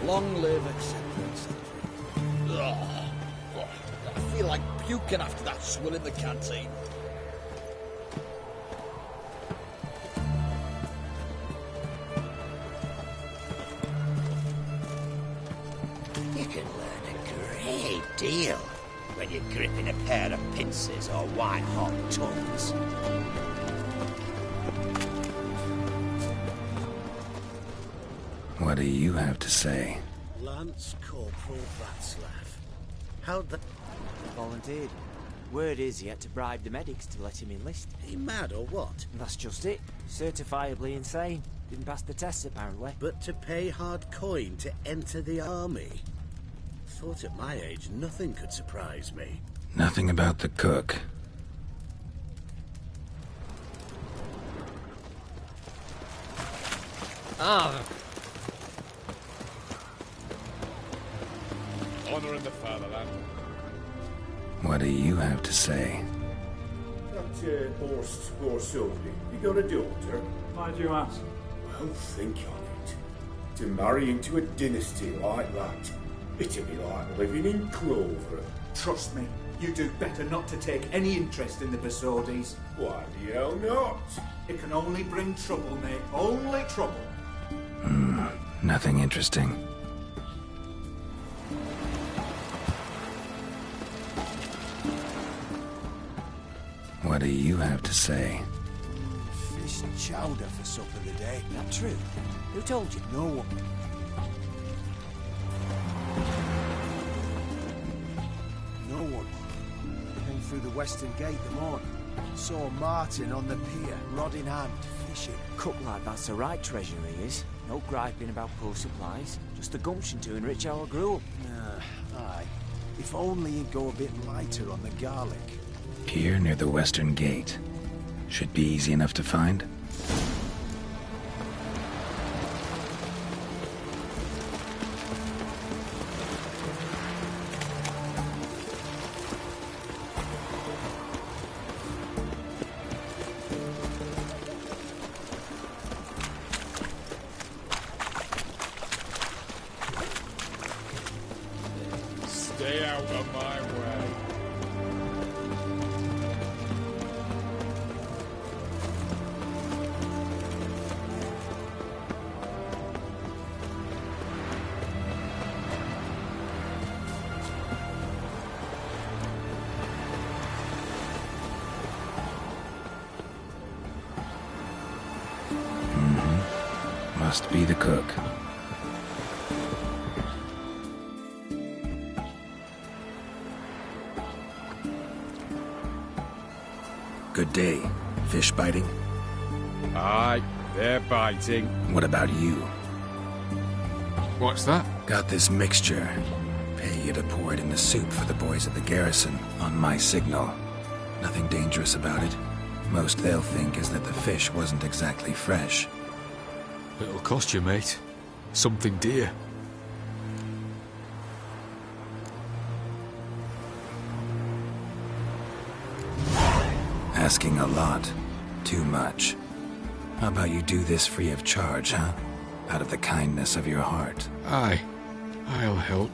Long live, etc., etc. Ugh. God, I feel like puking after that swill in the canteen. You can learn a great deal when you're gripping a pair of pincers or white-hot tongues. What do you have to say? Lance Corporal Václav. How'd the... Volunteered. Word is he had to bribe the medics to let him enlist. He mad or what? That's just it. Certifiably insane. Didn't pass the tests, apparently. But to pay hard coin to enter the army? Thought at my age nothing could surprise me. Nothing about the cook. Ah. Honouring the fatherland. What do you have to say? That Horst Borsodi, you got a daughter? Why do you ask? Well, think on it. To marry into a dynasty like that, it'd be like living in clover. Trust me, you do better not to take any interest in the Borsodis. Why the hell not? It can only bring trouble, mate. Only trouble. Nothing interesting. What do you have to say? Fish and chowder for supper today. That true? Who told you? No one. No one. Came through the western gate the morning. Saw Martin on the pier, rod in hand, fishing. Cook like that's the right treasure he is. No griping about poor supplies. Just the gumption to enrich our gruel. Aye. If only he'd go a bit lighter on the garlic. Pier near the western gate. Should be easy enough to find. Stay out of my way. Must be the cook. Good day. Fish biting? Aye, they're biting. What about you? What's that? Got this mixture. Pay you to pour it in the soup for the boys at the garrison, on my signal. Nothing dangerous about it. Most they'll think is that the fish wasn't exactly fresh. It'll cost you, mate. Something dear. Asking a lot. Too much. How about you do this free of charge, huh? Out of the kindness of your heart. Aye, I'll help.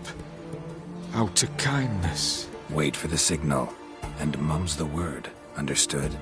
Out of kindness. Wait for the signal, and mum's the word. Understood?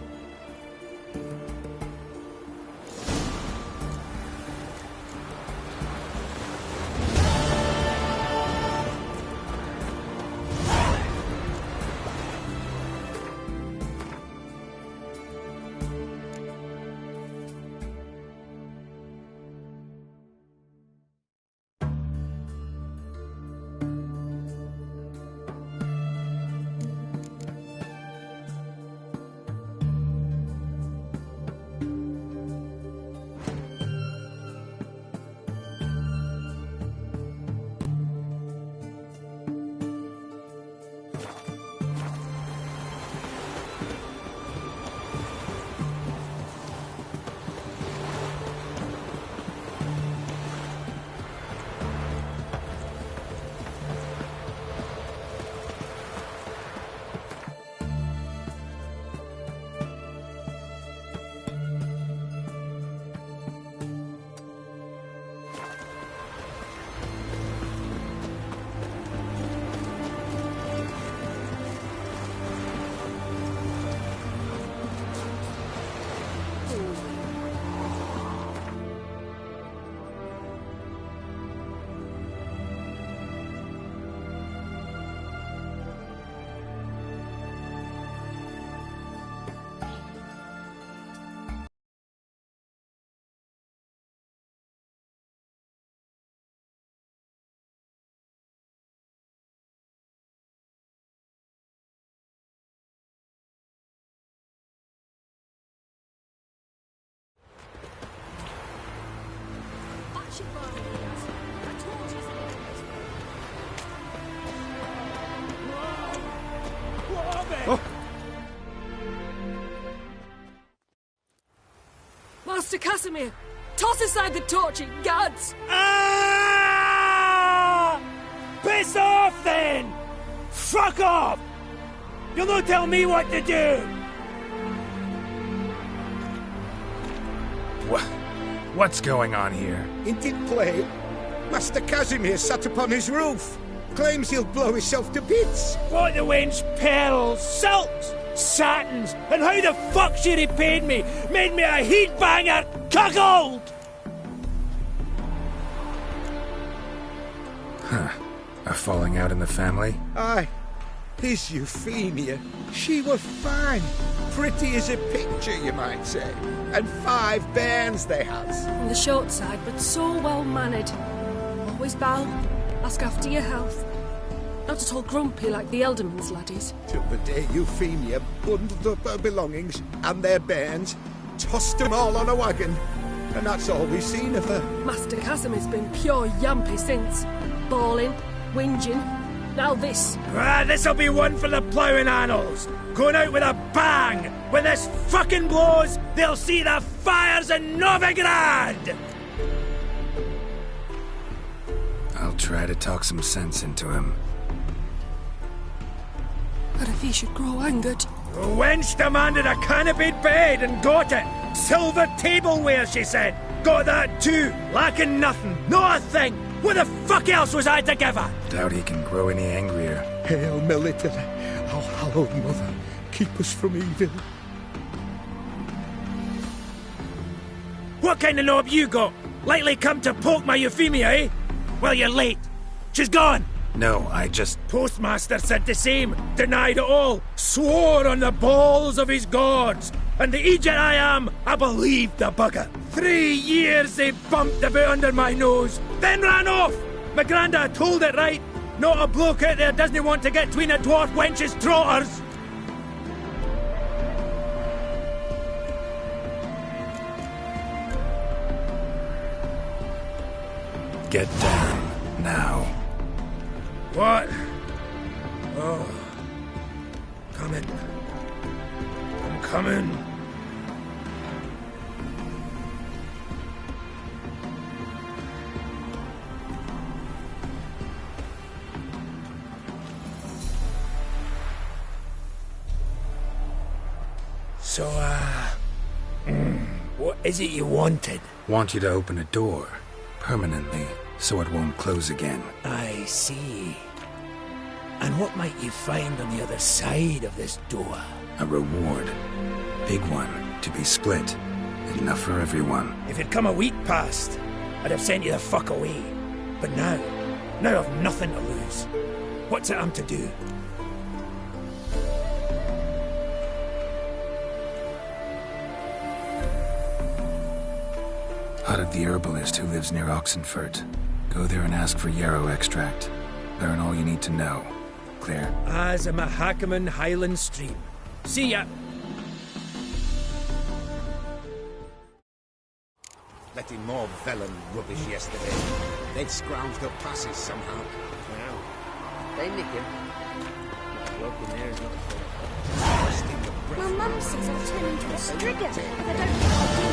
torture farm he has. A torture's Oh. Master Casimir, toss aside the torching guards. Ah! Piss off then! Fuck off! You'll not tell me what to do! What's going on here? Indeed play. Master Casimir sat upon his roof. Claims he'll blow himself to bits. What the wench pearls, silks, satins, and how the fuck she repaid me? Made me a heat banger, cuckold! Huh. A falling out in the family? Aye. His Euphemia. She was fine. Pretty as a picture, you might say. And 5 bairns they has. On the short side, but so well mannered. Always bow, ask after your health. Not at all grumpy like the Elderman's laddies. Till the day Euphemia bundled up her belongings and their bairns, tossed them all on a wagon. And that's all we've seen of her. Master Casimir's been pure yampy since. Bawling, whinging, now this. Ah, this'll be one for the ploughing annals. Going out with a bang. When this fucking blows, they'll see the fires in Novigrad! I'll try to talk some sense into him. But if he should grow angered... The wench demanded a canopied bed and got it. Silver tableware, she said. Got that too. Lacking nothing. Not a thing. What the fuck else was I to give her? Doubt he can grow any angrier. Hail Melita, our hallowed mother, keep us from evil. What kind of knob you got? Likely come to poke my Euphemia, eh? Well, you're late. She's gone. No, I just... Postmaster said the same. Denied it all. Swore on the balls of his gods. And the Egypt I am, I believed the bugger. 3 years they bumped about under my nose, then ran off. My granda told it right. Not a bloke out there doesn't want to get between a dwarf wench's trotters. Get down, now. What? Oh. Coming. I'm coming. So, what is it you wanted? Want you to open a door, permanently, so it won't close again. I see. And what might you find on the other side of this door? A reward. Big one, to be split. Enough for everyone. If it'd come a week past, I'd have sent you the fuck away. But now I've nothing to lose. What's it I'm to do? Hut of the herbalist who lives near Oxenfurt. Go there and ask for yarrow extract. Learn all you need to know. Clear? As a Mahakaman Highland Stream. See ya! Letting more vellum rubbish yesterday. They'd scrounged up passes somehow. Wow. They nick him. That bloke in there is not My mum says I'll turn into a striga if I don't think I'll do it.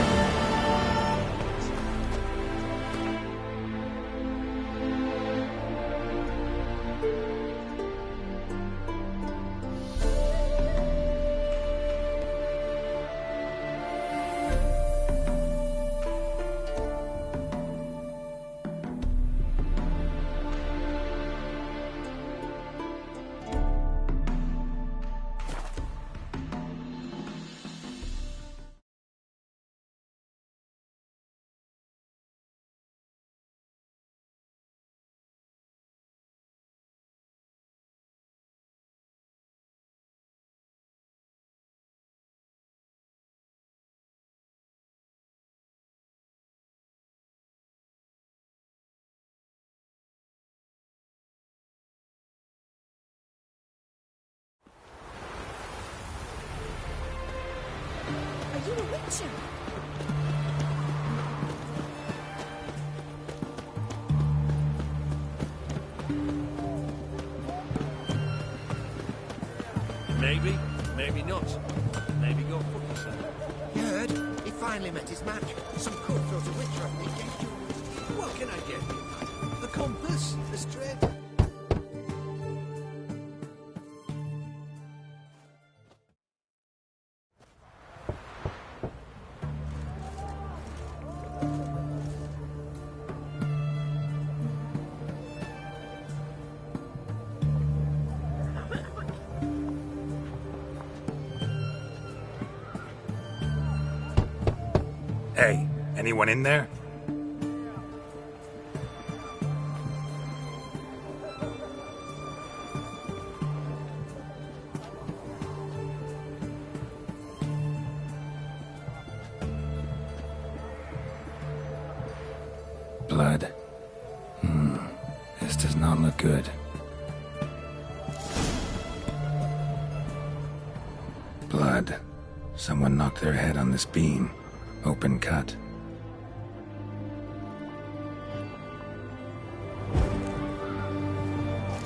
Are you a witcher? Maybe, maybe not. Maybe go fuck yourself. You heard? He finally met his match. Some cutthroat of witcher, I think. What can I get you? A compass? A straight? Hey, anyone in there? Blood. This does not look good. Blood. Someone knocked their head on this beam. Open cut.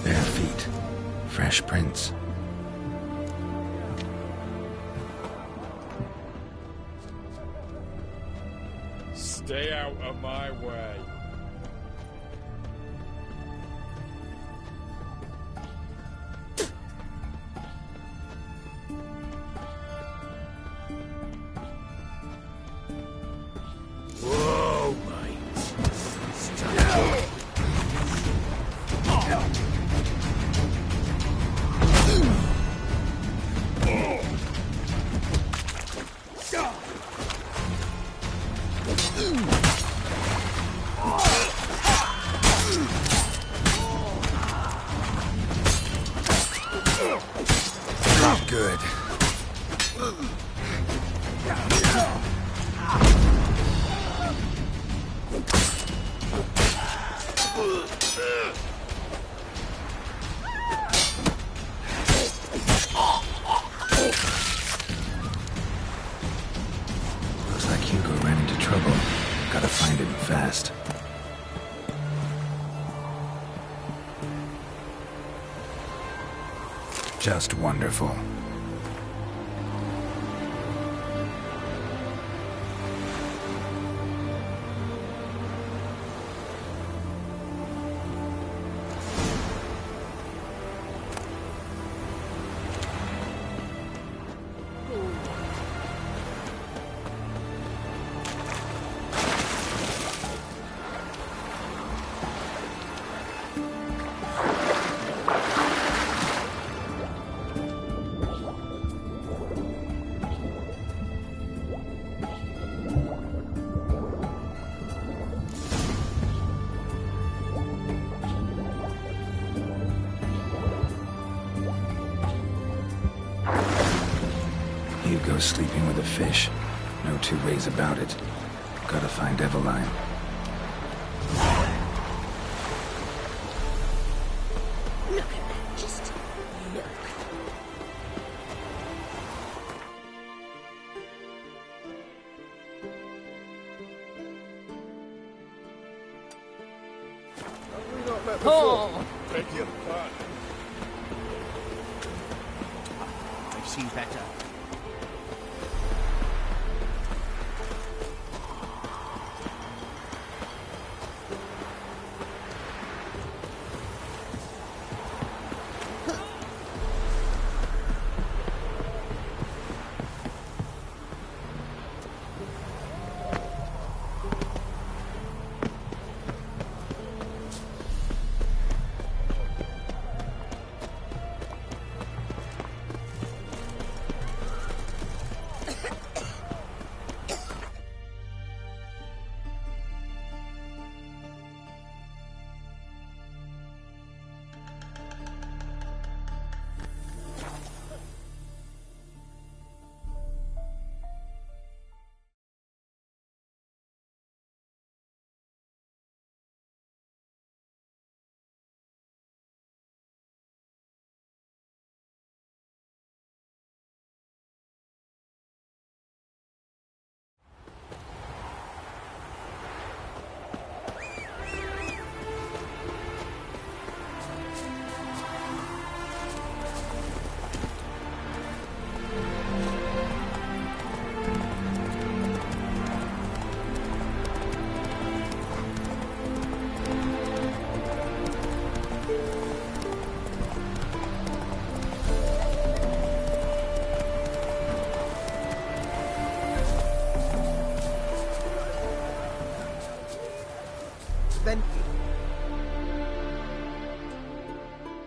Bare feet. Fresh prints. Stay out of my way. Whoa, mate. Not good. Looks like Hugo ran into trouble. Gotta find him fast. Just wonderful. Hugo's sleeping with a fish. No two ways about it. Gotta find Eveline. Look at that, just look. Have we not met before? Oh! Beg your pardon. I've seen better. then...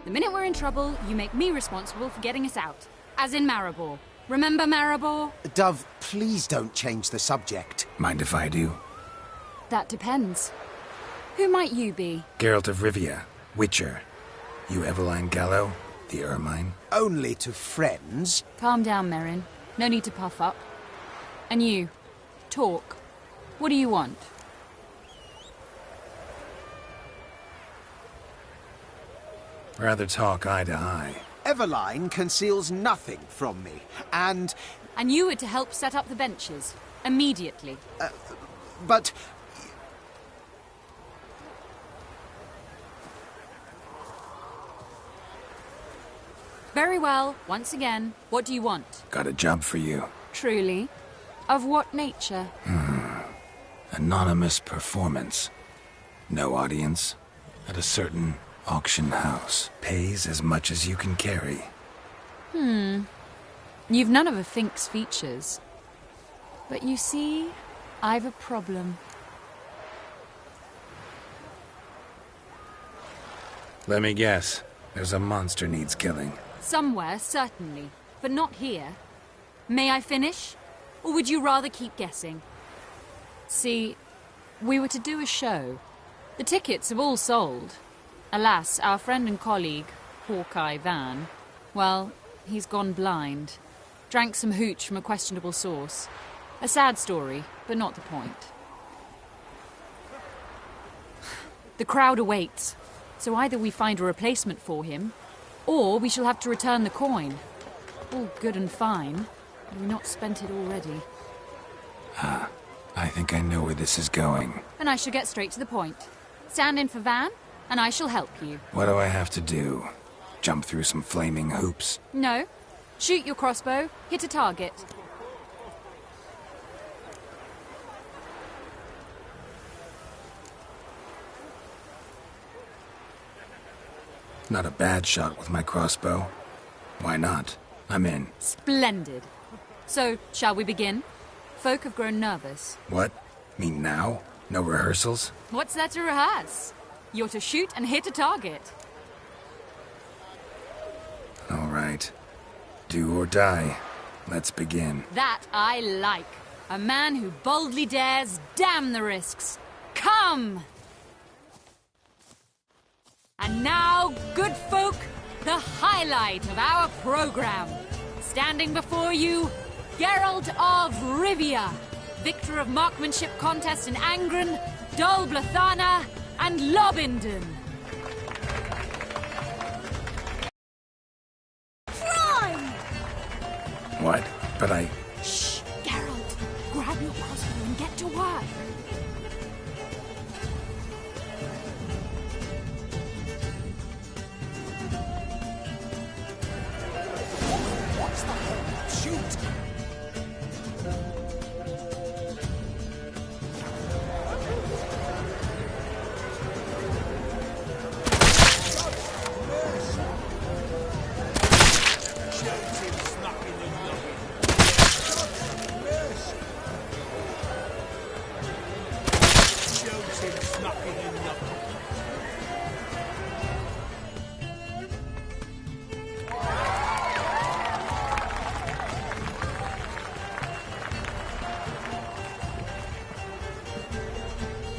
The minute we're in trouble, you make me responsible for getting us out. As in Maribor. Remember Maribor? Dove, please don't change the subject. Mind if I do? That depends. Who might you be? Geralt of Rivia, Witcher. You Eveline Gallo, the Ermine? Only to friends. Calm down, Merrin. No need to puff up. And you, talk. What do you want? Rather talk eye to eye. Eveline conceals nothing from me, and... And you were to help set up the benches. Immediately. But... Very well. Once again, what do you want? Got a job for you. Truly? Of what nature? Anonymous performance. No audience. At a certain auction house. Pays as much as you can carry. You've none of a Fink's features. But you see, I've a problem. Let me guess. There's a monster needs killing. Somewhere, certainly. But not here. May I finish? Or would you rather keep guessing? See, we were to do a show. The tickets have all sold. Alas, our friend and colleague, Hawkeye Van, well, he's gone blind. Drank some hooch from a questionable source. A sad story, but not the point. The crowd awaits, so either we find a replacement for him, or we shall have to return the coin. All good and fine. Have we not spent it already? I think I know where this is going. And I shall get straight to the point. Stand in for Van, and I shall help you. What do I have to do? Jump through some flaming hoops? No. Shoot your crossbow, hit a target. Not a bad shot with my crossbow. Why not? I'm in. Splendid. So, shall we begin? Folk have grown nervous. What? Mean now? No rehearsals? What's there to rehearse? You're to shoot and hit a target. All right. Do or die. Let's begin. That I like. A man who boldly dares, damn the risks. Come! And now, good folk, the highlight of our program. Standing before you, Geralt of Rivia, victor of marksmanship contests in Angren, Dol Blathana, and Lobinden. Crime! What? But I... Shh, Geralt. Grab your crossbow and get to work. What's the hell? Shoot!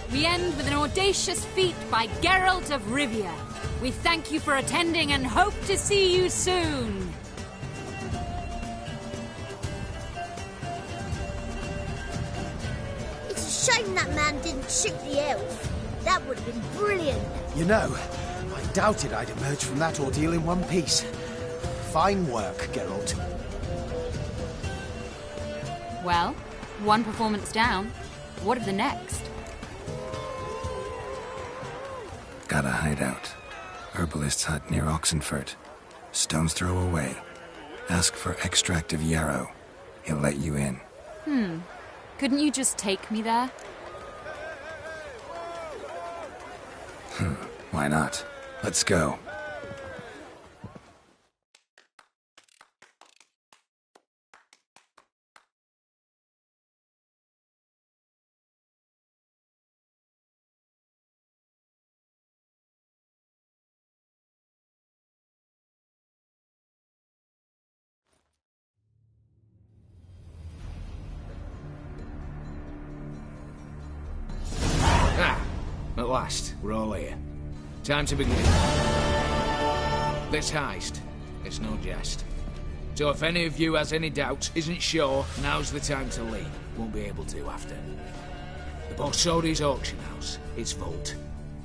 We end with an audacious feat by Geralt of Rivia. We thank you for attending and hope to see you soon. It's a shame that man didn't shoot the elf. That would have been brilliant. You know, I doubted I'd emerge from that ordeal in one piece. Fine work, Geralt. Well, one performance down. What of the next? Got a hideout. Herbalist's hut near Oxenfurt. Stone's throw away. Ask for extract of yarrow. He'll let you in. Couldn't you just take me there? Why not? Let's go. At last, we're all here. Time to begin. This heist, it's no jest. So if any of you has any doubts, isn't sure, now's the time to leave. Won't be able to after. The Borsodi's auction house, its vault.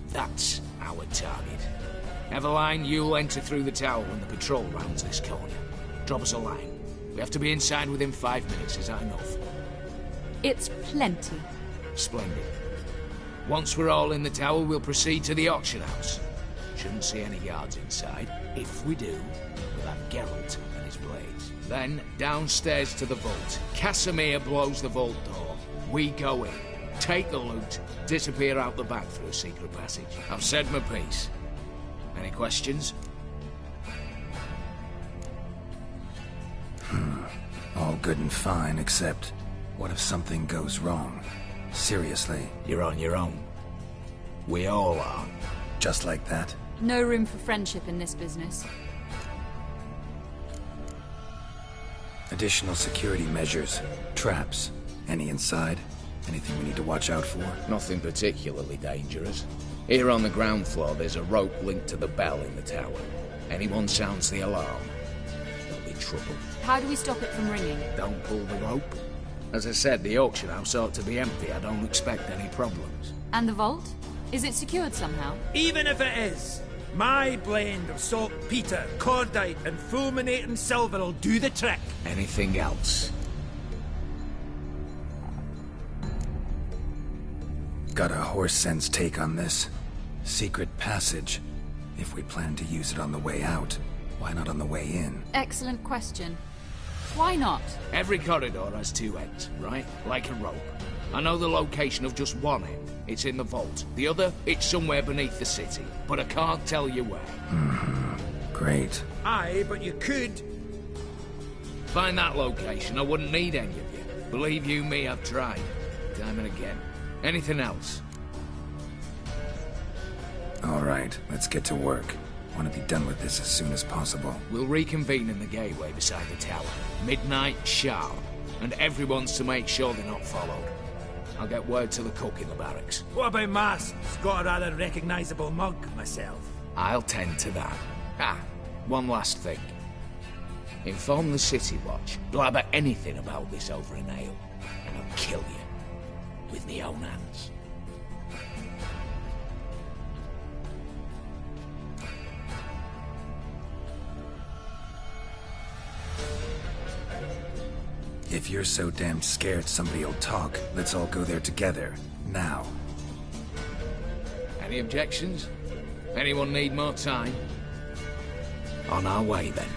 That's our target. Eveline, you'll enter through the tower when the patrol rounds this corner. Drop us a line. We have to be inside within 5 minutes, is that enough? It's plenty. Splendid. Once we're all in the tower, we'll proceed to the auction house. Shouldn't see any guards inside. If we do, we'll have Geralt and his blades. Then, downstairs to the vault. Casimir blows the vault door. We go in, take the loot, disappear out the back through a secret passage. I've said my piece. Any questions? All good and fine, except what if something goes wrong? Seriously. You're on your own. We all are. Just like that? No room for friendship in this business. Additional security measures. Traps. Any inside? Anything we need to watch out for? Nothing particularly dangerous. Here on the ground floor, there's a rope linked to the bell in the tower. Anyone sounds the alarm, there'll be trouble. How do we stop it from ringing? Don't pull the rope. As I said, the auction house ought to be empty. I don't expect any problems. And the vault? Is it secured somehow? Even if it is, my blend of saltpeter, cordite, and fulminating silver will do the trick. Anything else? Got a horse sense take on this. Secret passage. If we plan to use it on the way out, why not on the way in? Excellent question. Why not? Every corridor has two ends, right? Like a rope. I know the location of just one end. It's in the vault. The other, it's somewhere beneath the city. But I can't tell you where. Great. Aye, but you could. Find that location, I wouldn't need any of you. Believe you me, I've tried. Time and again. Anything else? All right, let's get to work. Want to be done with this as soon as possible. We'll reconvene in the gateway beside the tower. Midnight sharp. And everyone's to make sure they're not followed. I'll get word to the cook in the barracks. What about Mars? He's got a rather recognisable mug, myself. I'll tend to that. One last thing. Inform the City Watch. Blabber anything about this over an ale, and I'll kill you. With me own hands. If you're so damn scared somebody'll talk, let's all go there together. Now. Any objections? Anyone need more time? On our way, then.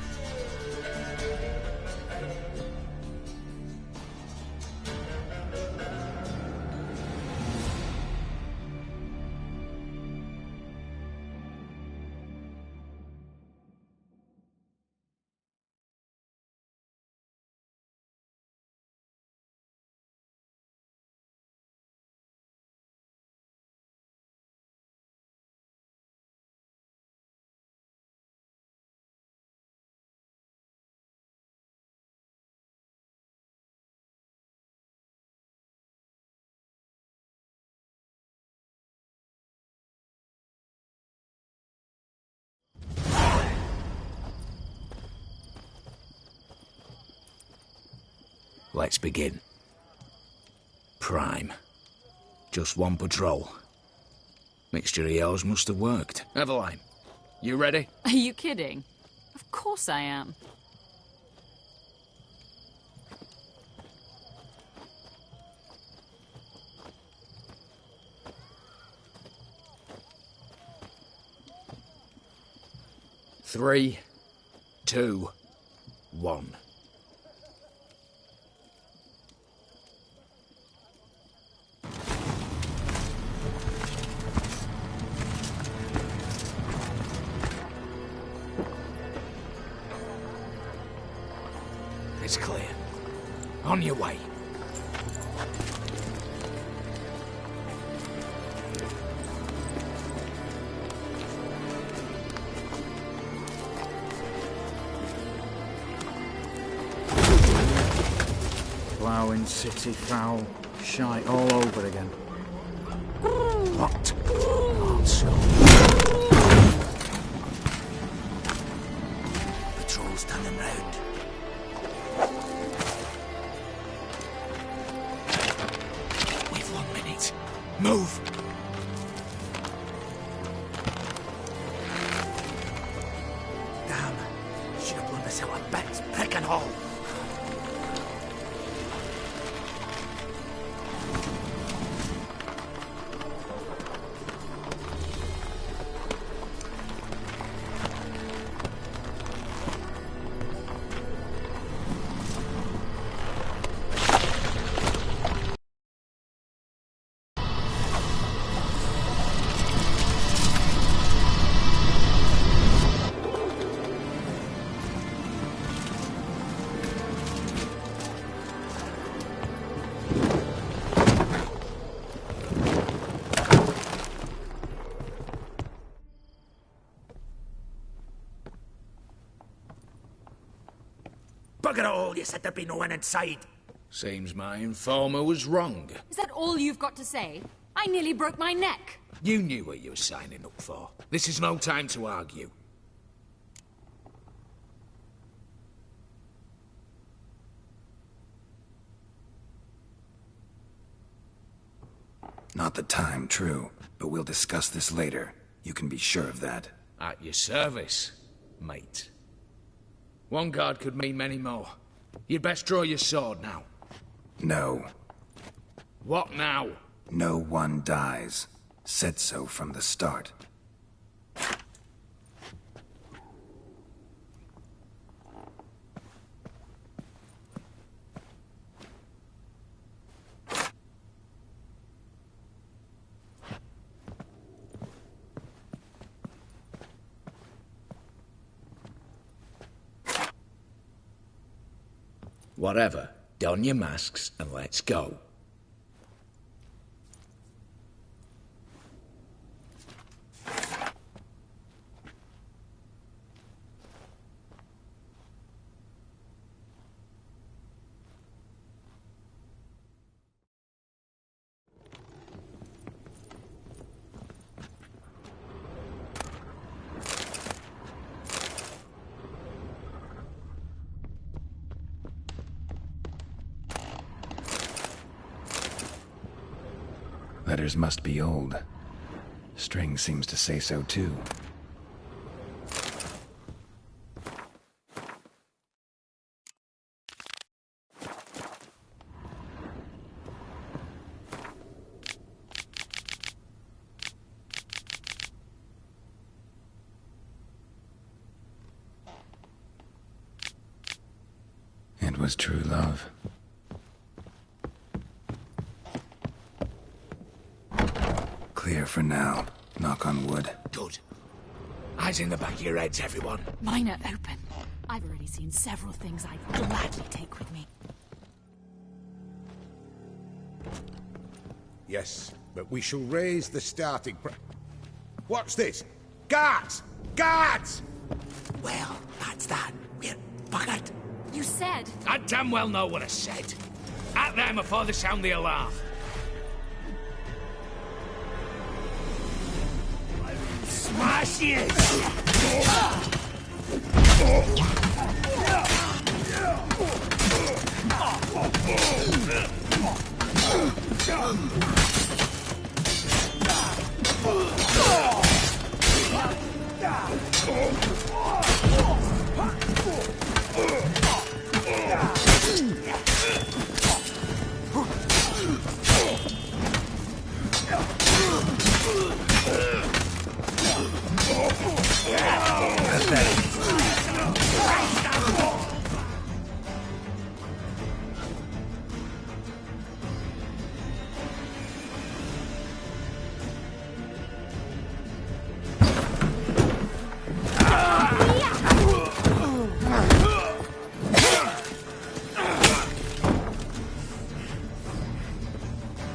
Let's begin. Prime. Just one patrol. Mixture of yours must have worked. Eveline, you ready? Are you kidding? Of course I am. Three, 2, 1. It's clear. On your way. Ploughing city foul. Shite all over again. What? Bugger it all, you said there'd be no one inside. Seems my informer was wrong. Is that all you've got to say? I nearly broke my neck. You knew what you were signing up for. This is no time to argue. Not the time, true. But we'll discuss this later. You can be sure of that. At your service, mate. One guard could mean many more. You'd best draw your sword now. No. What now? No one dies. Said so from the start. Whatever. Don your masks and let's go. Letters must be old. String seems to say so too. It was true love. Clear for now. Knock on wood. Good. Eyes in the back of your heads, everyone. Mine are open. I've already seen several things I'd gladly take with me. Yes, but we shall raise the starting What's this? Guards! Guards! Well, that's that. We're buggered. You said... I damn well know what I said. At them before they sound the alarm. Smash it!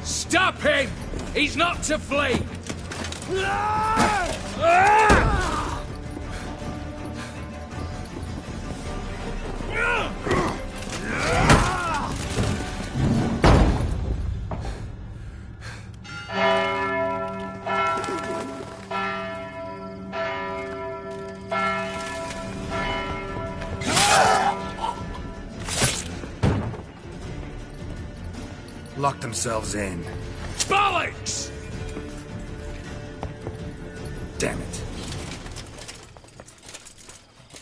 Stop him! He's not to flee! Lock themselves in. Bollocks! Damn it.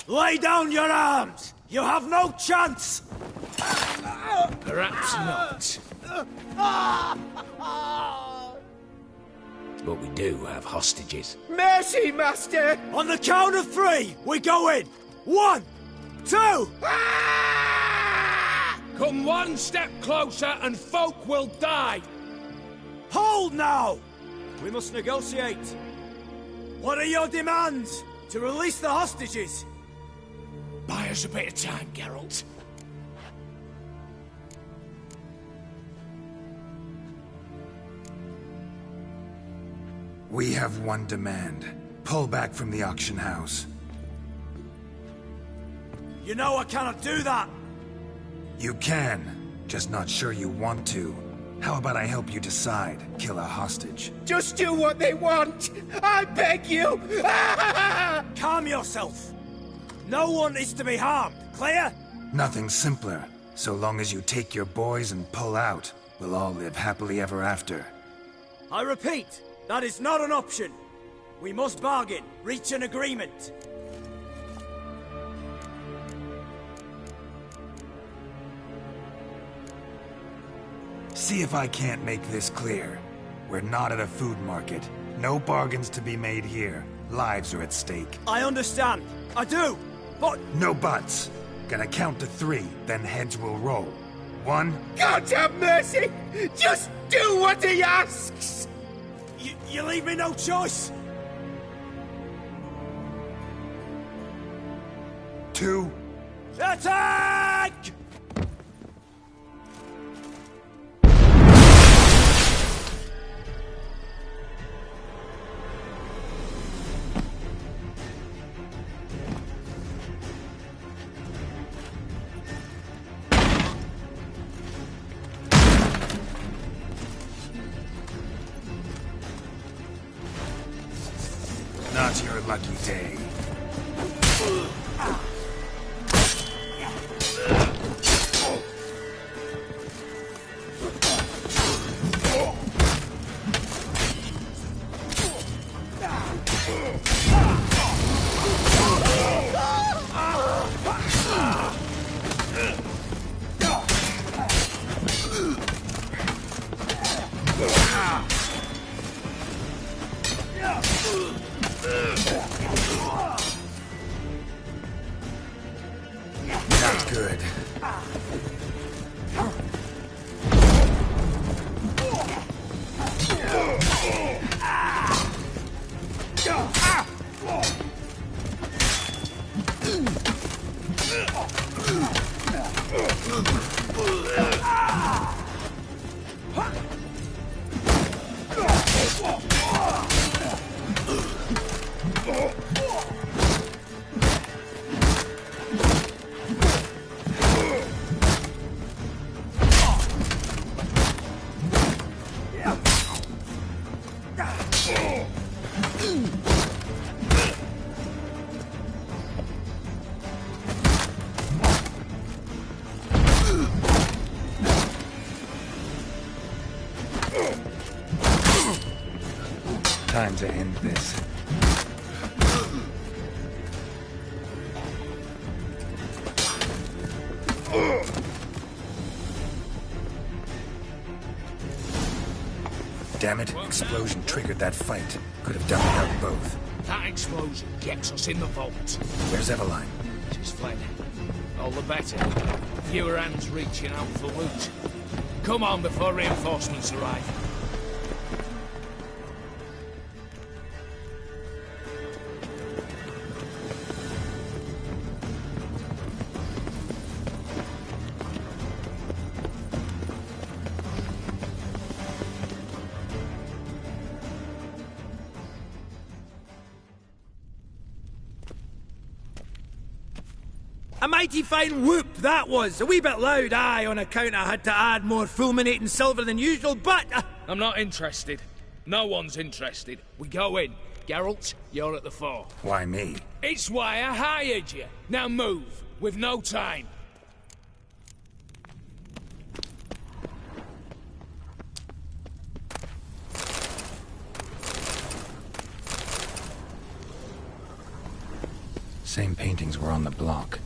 Lay down your arms! You have no chance! Perhaps not. But we do have hostages. Mercy, Master! On the count of three, we go in! 1, 2! Come one step closer and folk will die! Hold now! We must negotiate. What are your demands? To release the hostages? Buy us a bit of time, Geralt. We have one demand. Pull back from the auction house. You know I cannot do that. You can, just not sure you want to. How about I help you decide? Kill a hostage. Just do what they want! I beg you! Calm yourself! No one is to be harmed, clear? Nothing simpler. So long as you take your boys and pull out, we'll all live happily ever after. I repeat, that is not an option. We must bargain, reach an agreement. See if I can't make this clear. We're not at a food market. No bargains to be made here. Lives are at stake. I understand. I do. But... No buts. Gonna count to 3, then heads will roll. 1... God have mercy! Just do what he asks! You leave me no choice. 2... Attack! Not your lucky day. Not good. Time to end this. Damn it, explosion triggered that fight. Could have done without both. That explosion gets us in the vault. Where's Eveline? She's fled. All the better. Fewer hands reaching out for loot. Come on before reinforcements arrive. A mighty fine whoop that was. A wee bit loud, aye, on account I had to add more fulminating silver than usual, but... I'm not interested. No one's interested. We go in. Geralt, you're at the fore. Why me? It's why I hired you. Now move. We've no time. Same paintings were on the block.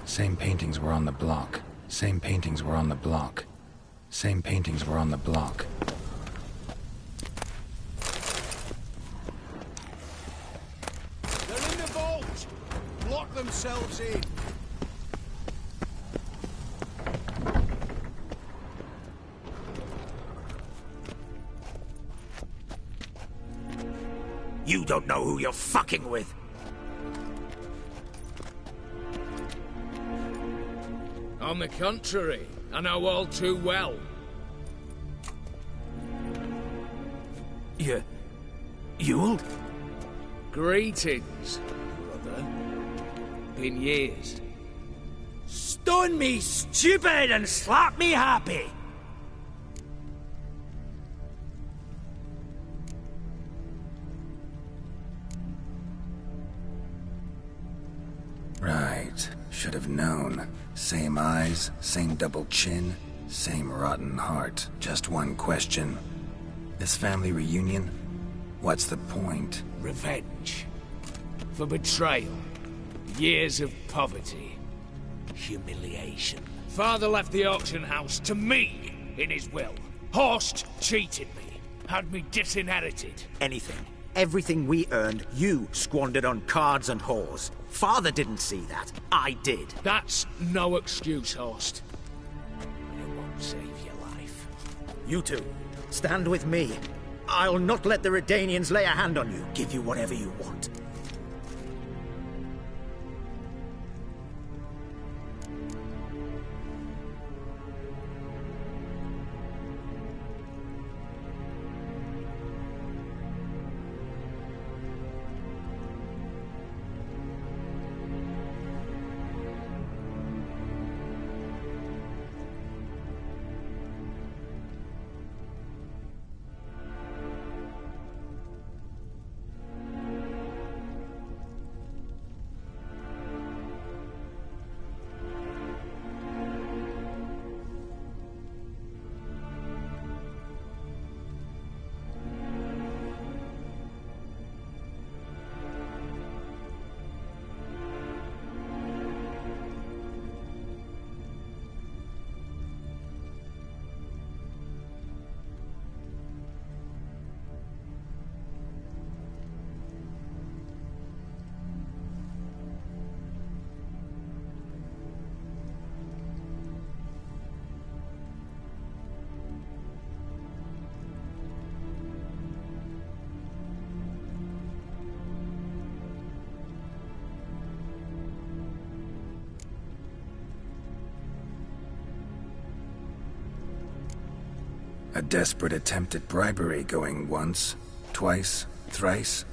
Same paintings were on the block. Same paintings were on the block. Same paintings were on the block. They're in the vault! Lock themselves in. You don't know who you're fucking with. On the contrary, I know all too well. Ewald? Greetings, brother. Been years. Stone me stupid and slap me happy! Right. Should have known. Same eyes, same double chin, same rotten heart. Just one question. This family reunion? What's the point? Revenge. For betrayal. Years of poverty. Humiliation. Father left the auction house to me in his will. Horst cheated me. Had me disinherited. Anything. Everything we earned, you squandered on cards and whores. Father didn't see that. I did. That's no excuse, Horst. It won't save your life. You two, stand with me. I'll not let the Redanians lay a hand on you. Give you whatever you want. A desperate attempt at bribery going once, twice, thrice.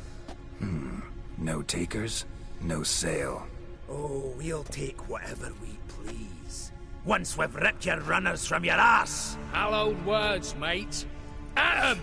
No takers, no sale. Oh, we'll take whatever we please. Once we've ripped your runners from your ass! Hallowed words, mate. At 'em!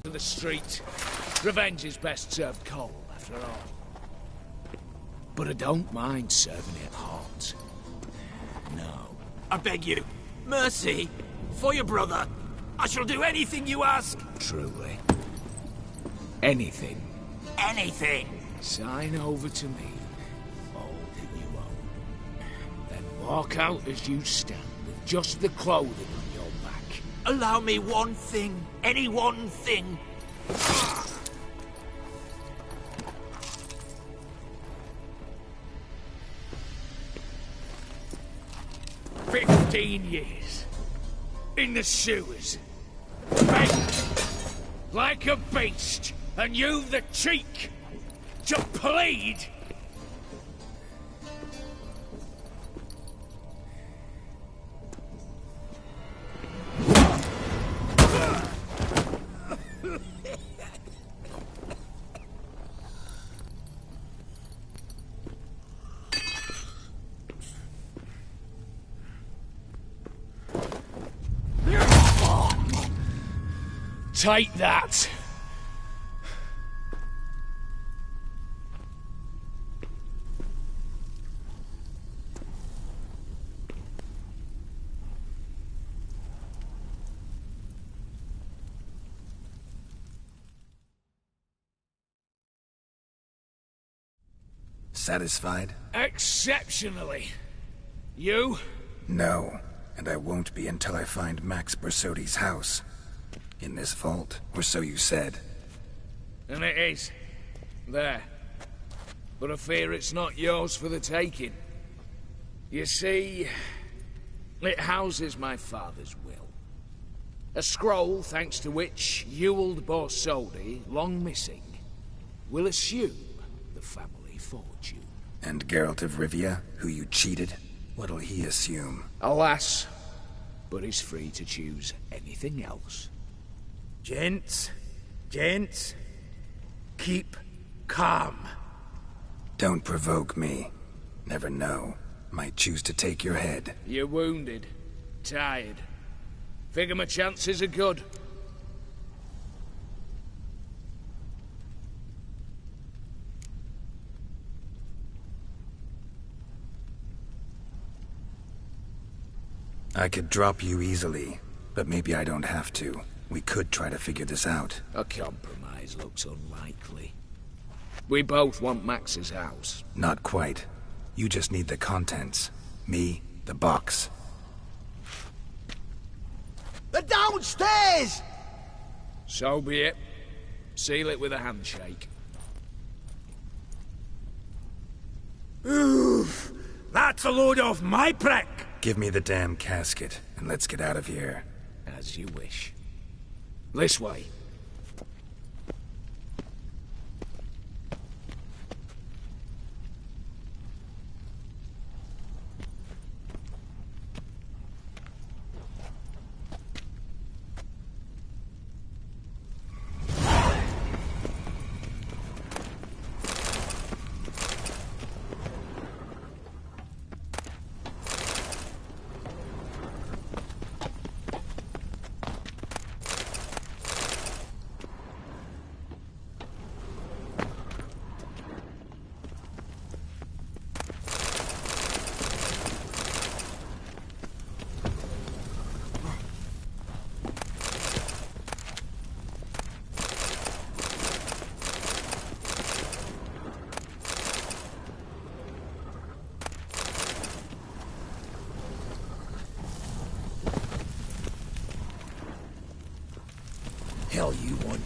To the street. Revenge is best served cold, after all. But I don't mind serving it hot. No. I beg you, mercy, for your brother. I shall do anything you ask. Truly. Anything. Anything. Sign over to me all that you own. Then walk out as you stand with just the clothing on your back. Allow me one thing. Any one thing. 15 years. In the sewers. Begged. Like a beast. And you've the cheek to plead. Take that. Satisfied? Exceptionally. You? No, and I won't be until I find Max Bersodi's house. In this vault, or so you said. And it is. There. But I fear it's not yours for the taking. You see, it houses my father's will. A scroll thanks to which Ewald Borsodi, long missing, will assume the family fortune. And Geralt of Rivia, who you cheated, what'll he assume? Alas, but he's free to choose anything else. Gents, keep calm. Don't provoke me. Never know. Might choose to take your head. You're wounded, tired. Figure my chances are good. I could drop you easily, but maybe I don't have to. We could try to figure this out. A compromise looks unlikely. We both want Max's house. Not quite. You just need the contents. Me, the box. They're downstairs! So be it. Seal it with a handshake. Oof! That's a load off my prick! Give me the damn casket, and let's get out of here. As you wish. This way. Hell you want.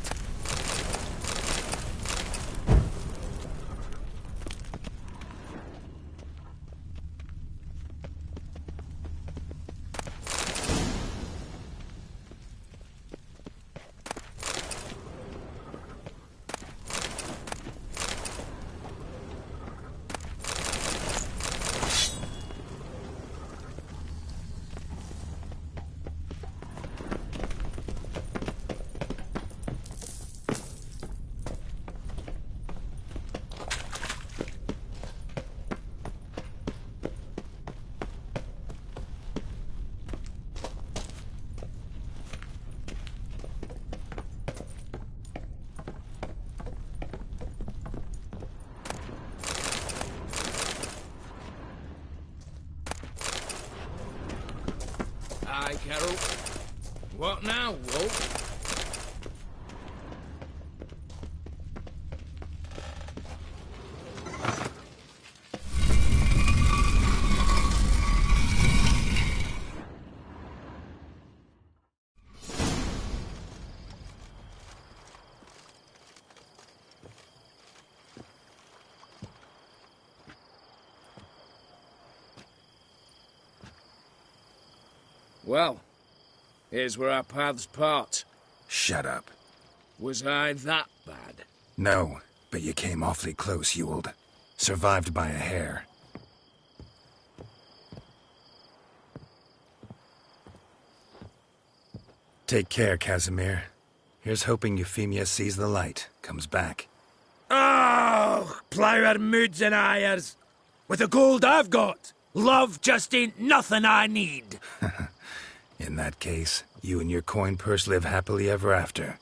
Aye, Carol. What now, Wolf? Well, here's where our paths part. Shut up. Was I that bad? No, but you came awfully close, Ewald. Survived by a hair. Take care, Casimir. Here's hoping Euphemia sees the light, comes back. Oh, plough moods and ires. With the gold I've got, love just ain't nothing I need. In that case, You and your coin purse live happily ever after.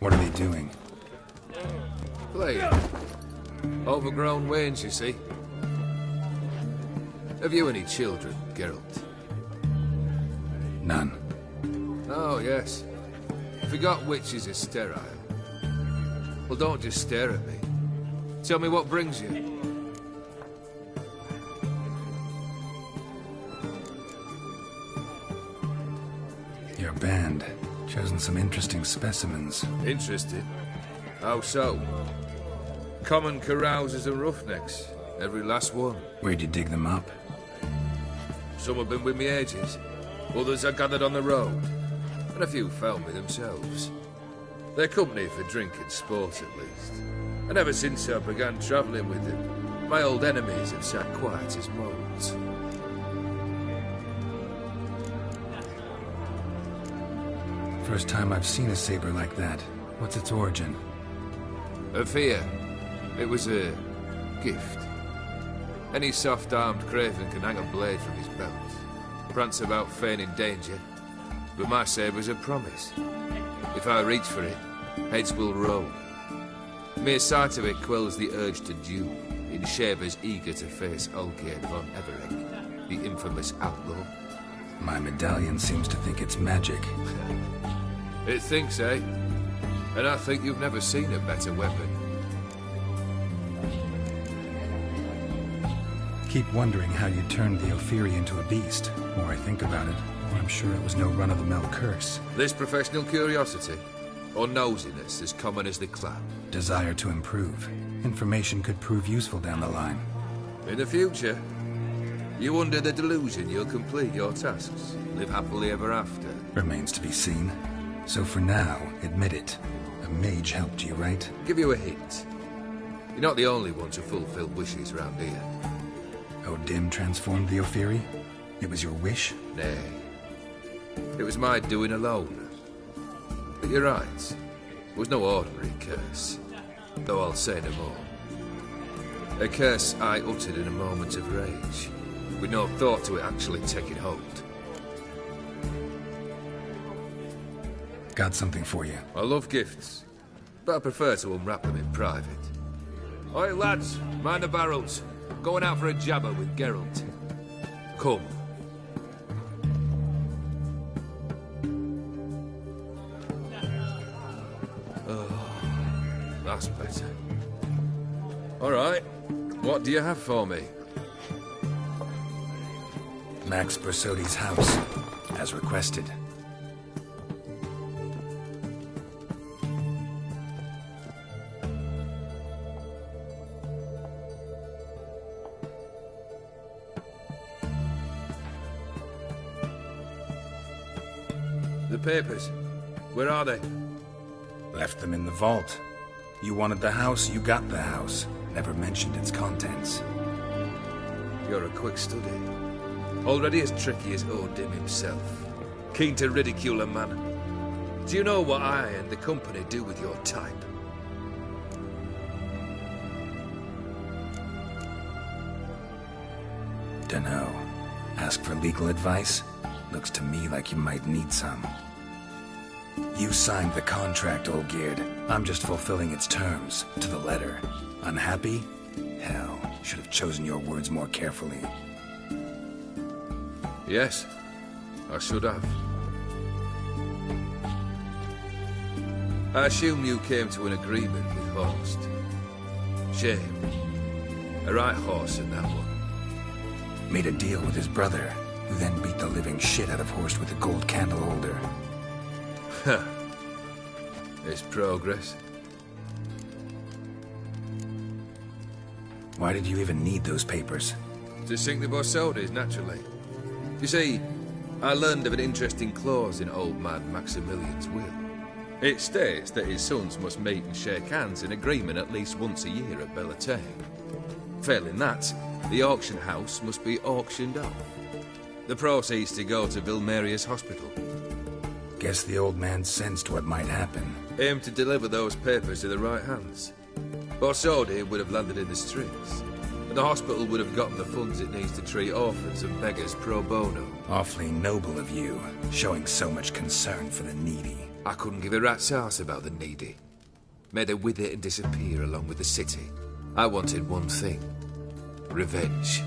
What are they doing? Playing. Overgrown wains, you see. Have you any children, Geralt? None. Oh, yes. Forgot witches are sterile. Well, don't just stare at me. Tell me what brings you. Your band. Chosen some interesting specimens. Interested? How so? Common carousers and roughnecks. Every last one. Where'd you dig them up? Some have been with me ages. Others I gathered on the road. And a few found me themselves. They're company for drink and sport, at least. And ever since I began travelling with them, my old enemies have sat quiet as moles. First time I've seen a saber like that. What's its origin? A fear. It was a gift. Any soft-armed craven can hang a blade from his belt, prance about feigning danger, but my saber's a promise. If I reach for it, heads will roll. Mere sight of it quells the urge to duel, in shavers eager to face Olgierd von Everec, the infamous outlaw. My medallion seems to think it's magic. It thinks, eh? And I think you've never seen a better weapon. Keep wondering how you turned the Ophiri into a beast. The more I think about it, the more I'm sure it was no run-of-the-mill curse. This professional curiosity, or nosiness as common as the clap? Desire to improve. Information could prove useful down the line. In the future, you under the delusion you'll complete your tasks, live happily ever after. Remains to be seen. So for now, admit it. A mage helped you, right? Give you a hint. You're not the only one to fulfill wishes round here. O'Dim transformed the Ophiri? It was your wish? Nay. It was my doing alone. But you're right. It was no ordinary curse. Though I'll say no more. A curse I uttered in a moment of rage, with no thought to it actually taking hold. Got something for you. I love gifts, but I prefer to unwrap them in private. Oi, lads, mind the barrels. Going out for a jabber with Geralt. Come. Oh, that's better. All right, what do you have for me? Max Bersodi's house, as requested. The papers, where are they? Left them in the vault. You wanted the house, you got the house. Never mentioned its contents. You're a quick study. Already as tricky as O'Dim himself. Keen to ridicule a man. Do you know what I and the company do with your type? Dunno. Ask for legal advice? Looks to me like you might need some. You signed the contract, Olgierd. I'm just fulfilling its terms, to the letter. Unhappy? Hell, should have chosen your words more carefully. Yes, I should have. I assume you came to an agreement with Horst. Shame. A right horse in that one. Made a deal with his brother, who then beat the living shit out of Horst with a gold candle holder. Huh. It's progress. Why did you even need those papers? To sink the Borsodis, naturally. You see, I learned of an interesting clause in old man Maximilian's will. It states that his sons must meet and shake hands in agreement at least once a year at Bellatane. Failing that, the auction house must be auctioned off. The proceeds to go to Vilmeria's hospital. Guess the old man sensed what might happen. Aimed to deliver those papers to the right hands. Borsodi would have landed in the streets, and the hospital would have gotten the funds it needs to treat orphans and beggars pro bono. Awfully noble of you, showing so much concern for the needy. I couldn't give a rat's ass about the needy. Made her wither and disappear along with the city. I wanted one thing. Revenge.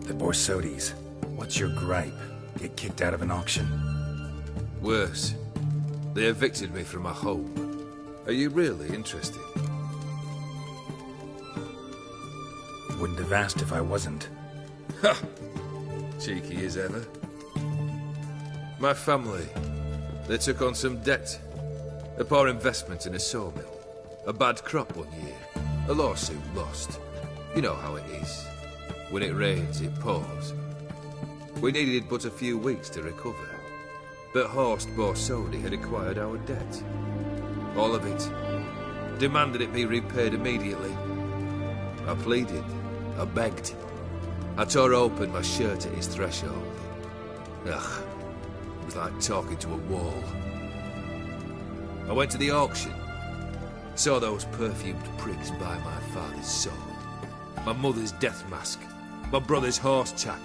The Borsodis. What's your gripe? Get kicked out of an auction? Worse. They evicted me from my home. Are you really interested? Wouldn't have asked if I wasn't. Ha! Cheeky as ever. My family, they took on some debt. A poor investment in a sawmill. A bad crop one year. A lawsuit lost. You know how it is. When it rains, it pours. We needed but a few weeks to recover. But Horst Borsodi had acquired our debt. All of it. Demanded it be repaid immediately. I pleaded. I begged. I tore open my shirt at his threshold. Ugh. It was like talking to a wall. I went to the auction. Saw those perfumed prigs buy my father's soul. My mother's death mask. My brother's horse tack.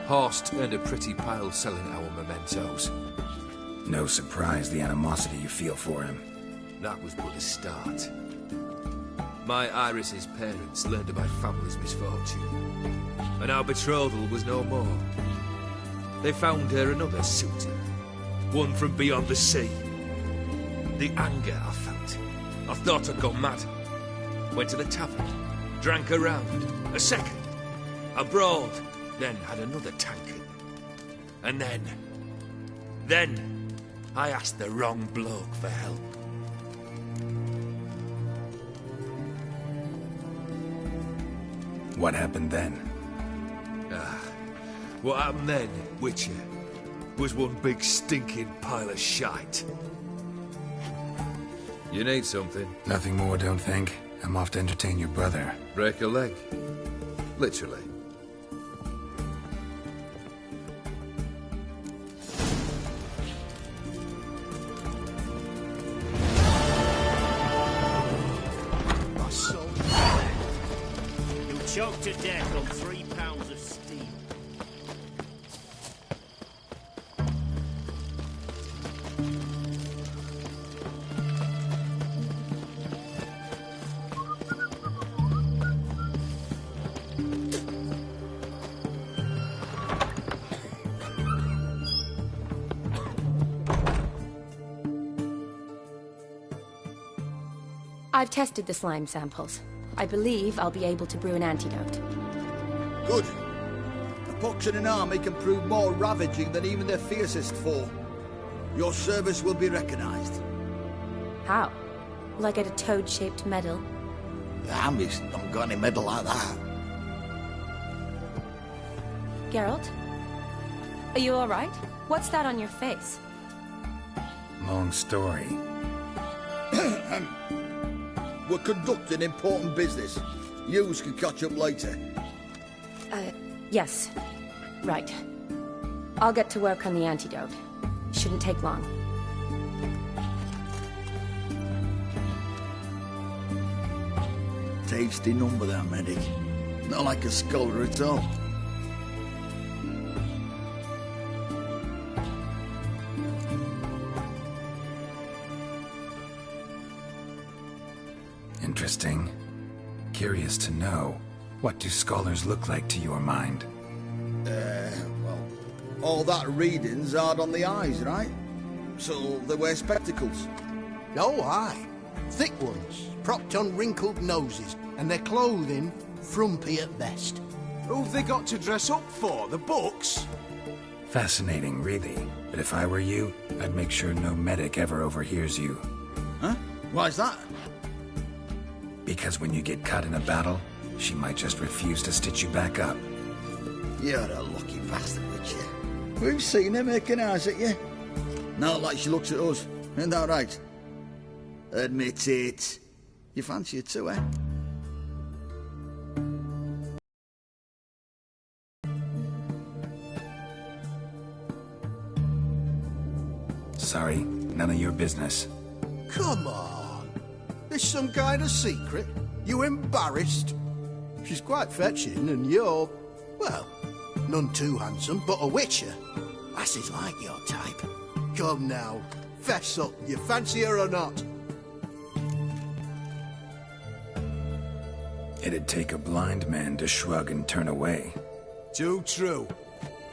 Horst earned a pretty pile selling our mementos. No surprise the animosity you feel for him. That was but the start. My Iris's parents learned of my family's misfortune, and our betrothal was no more. They found her another suitor, one from beyond the sea. The anger I felt, I thought I'd gone mad. Went to the tavern, drank a round, a second, a broad, then had another tankard. And then, I asked the wrong bloke for help. What happened then? What happened then, Witcher, was one big stinking pile of shite. You need something? Nothing more, don't think. I'm off to entertain your brother. Break a leg? Literally. Choked to death on 3 pounds of steel. I've tested the slime samples. I believe I'll be able to brew an antidote. Good. A pox in an army can prove more ravaging than even their fiercest foe. Your service will be recognized. How? Will I get a toad-shaped medal? The army's not got any medal like that. Geralt? Are you alright? What's that on your face? Long story. We're conducting important business. Yous can catch up later. Yes. Right. I'll get to work on the antidote. Shouldn't take long. Tasty number, that medic. Not like a scholar at all. Interesting. Curious to know, what do scholars look like to your mind? Well, all that reading's hard on the eyes, right? So they wear spectacles. Oh, aye. Thick ones, propped on wrinkled noses, and their clothing frumpy at best. Who've they got to dress up for? The books? Fascinating, really. But if I were you, I'd make sure no medic ever overhears you. Huh? Why's that? Because when you get caught in a battle, she might just refuse to stitch you back up. You're a lucky bastard, Witcher. We've seen her making eyes at you. Not like she looks at us. Isn't that right? Admit it. You fancy her too, eh? Sorry, none of your business. Come on. This some kind of secret? You embarrassed? She's quite fetching, and you're, well, none too handsome, but a witcher. Lasses like your type. Come now, fess up, you fancy her or not? It'd take a blind man to shrug and turn away. Too true.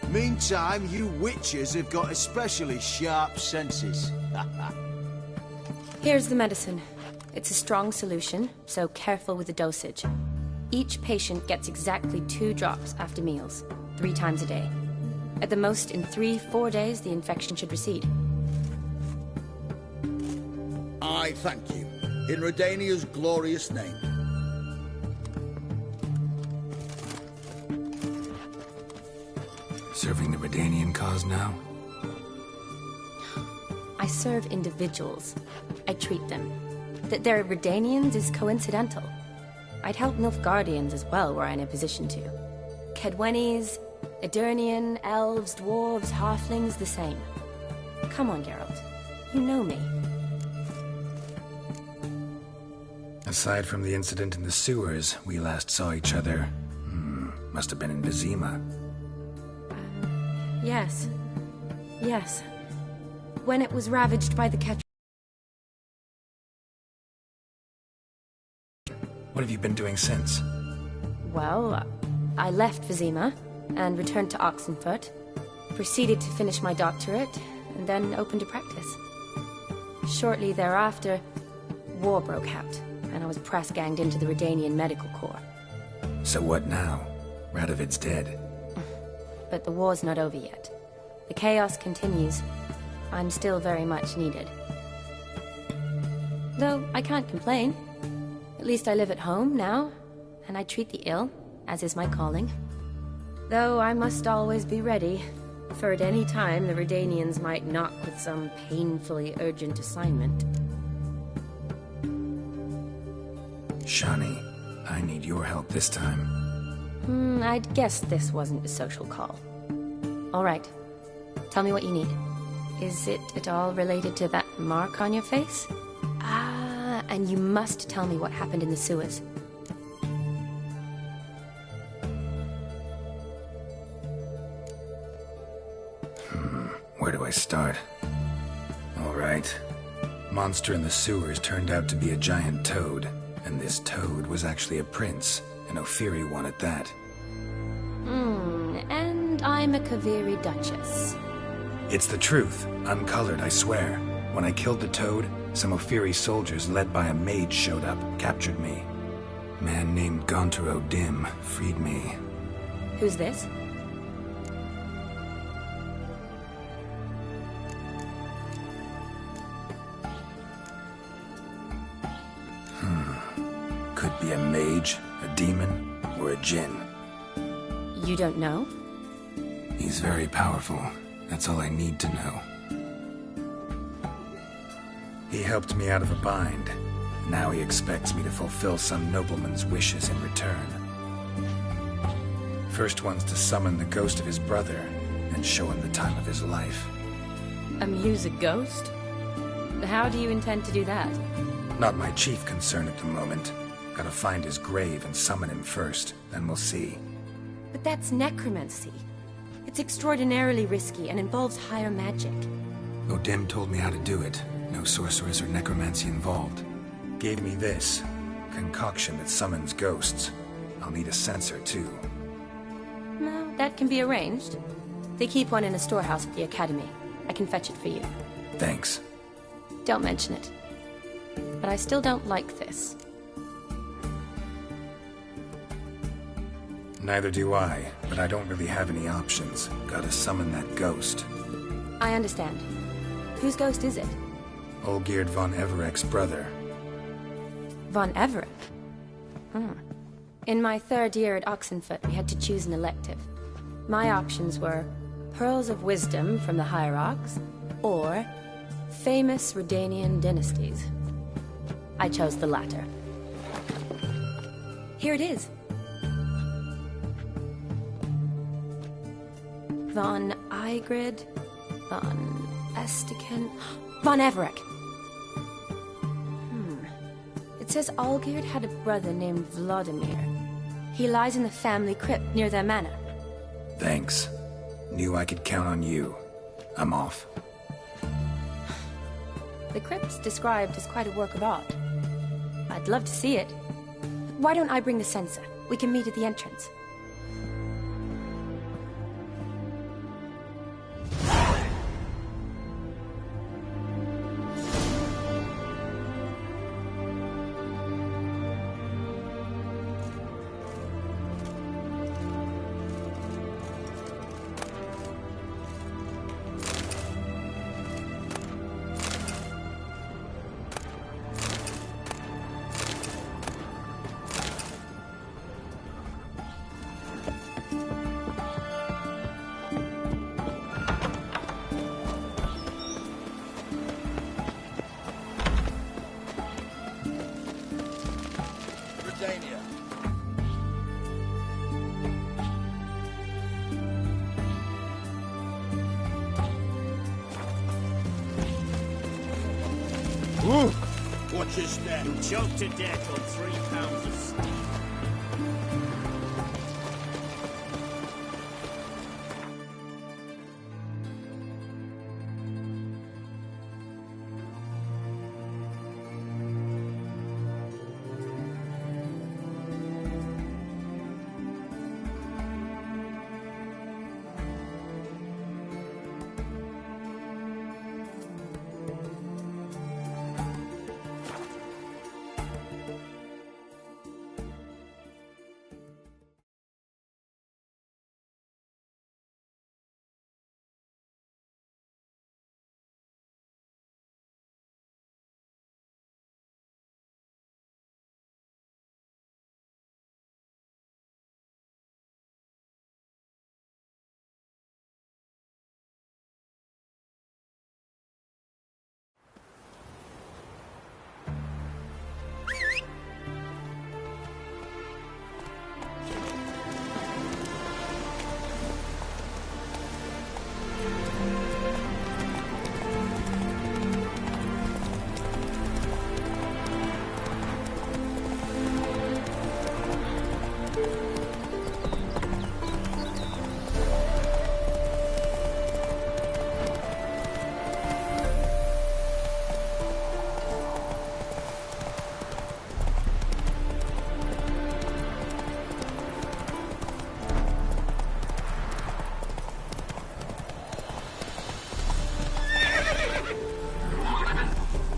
Meantime, you witches have got especially sharp senses. Here's the medicine. It's a strong solution, so careful with the dosage. Each patient gets exactly 2 drops after meals, 3 times a day. At the most, in 3-4 days, the infection should recede. I thank you. In Redania's glorious name. Serving the Redanian cause now? I serve individuals. I treat them. That they're Redanians is coincidental. I'd help Nilfgaardians as well were I in a position to. Kedwenis, Edirnian, elves, dwarves, halflings, the same. Come on, Geralt. You know me. Aside from the incident in the sewers, we last saw each other. Must have been in Vizima. Yes. Yes. When it was ravaged by the Ketch. What have you been doing since? Well, I left Vizima and returned to Oxenfurt, proceeded to finish my doctorate, and then opened a practice. Shortly thereafter, war broke out, and I was press-ganged into the Redanian Medical Corps. So what now? Radovid's dead. But the war's not over yet. The chaos continues. I'm still very much needed. Though I can't complain. At least I live at home now, and I treat the ill, as is my calling. Though I must always be ready, for at any time the Redanians might knock with some painfully urgent assignment. Shani, I need your help this time. I'd guess this wasn't a social call. All right. Tell me what you need. Is it at all related to that mark on your face? Ah, and you must tell me what happened in the sewers. Where do I start? All right. Monster in the sewers turned out to be a giant toad, and this toad was actually a prince, an Ophiri one at that. And I'm a Kaviri Duchess. It's the truth, uncolored, I swear. When I killed the toad, some Ophiri soldiers led by a mage showed up, captured me. A man named Gontaro Dim freed me. Who's this? Could be a mage, a demon, or a djinn. You don't know? He's very powerful. That's all I need to know. He helped me out of a bind. Now he expects me to fulfill some nobleman's wishes in return. First one's to summon the ghost of his brother and show him the time of his life. Amuse a ghost? How do you intend to do that? Not my chief concern at the moment. Gotta find his grave and summon him first, then we'll see. But that's necromancy. It's extraordinarily risky and involves higher magic. Odim told me how to do it. No sorcerers or necromancy involved. Gave me this concoction that summons ghosts. I'll need a censer, too. No, that can be arranged. They keep one in a storehouse at the academy. I can fetch it for you. Thanks. Don't mention it. but I still don't like this. Neither do I, but I don't really have any options. Gotta summon that ghost. I understand. Whose ghost is it? Olgierd von Everek's brother. Von Everek? In my 3rd year at Oxenfoot, we had to choose an elective. My options were Pearls of Wisdom from the Hierarchs, or Famous Redanian Dynasties. I chose the latter. Here it is. Von Igrid, Von Estiken, Von Everek. It says Olgierd had a brother named Vladimir. He lies in the family crypt near their manor. Thanks. Knew I could count on you. I'm off. The crypt's described as quite a work of art. I'd love to see it. Why don't I bring the censer? We can meet at the entrance. Watch your step. You'll choke to death on 3 pounds of steak.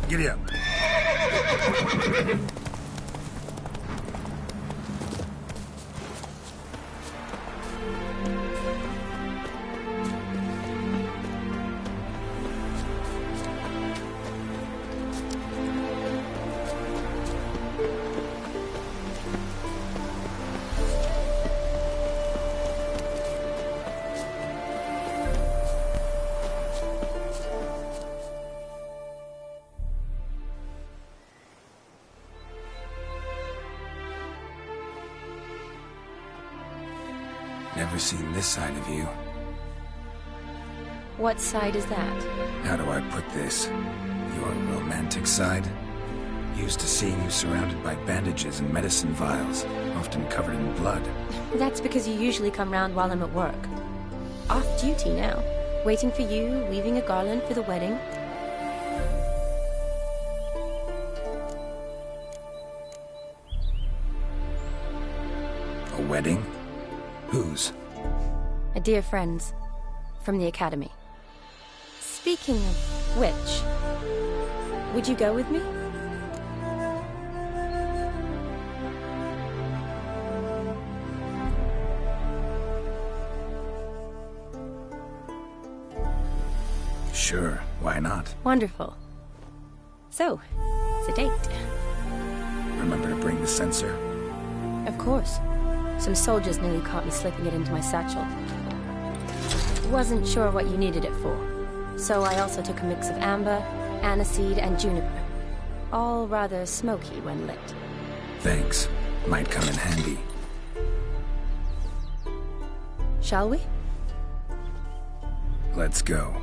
Giddy up. Never seen this side of you. What side is that? How do I put this? Your romantic side? Used to seeing you surrounded by bandages and medicine vials, often covered in blood. That's because you usually come round while I'm at work. Off duty now. Waiting for you, weaving a garland for the wedding. A wedding? Whose? A dear friend's. From the academy. Speaking of which, would you go with me? Sure, why not? Wonderful. So, it's a date. Remember to bring the sensor? Of course. Some soldiers nearly caught me slipping it into my satchel. Wasn't sure what you needed it for, so I also took a mix of amber, aniseed, and juniper. All rather smoky when lit. Thanks. Might come in handy. Shall we? Let's go.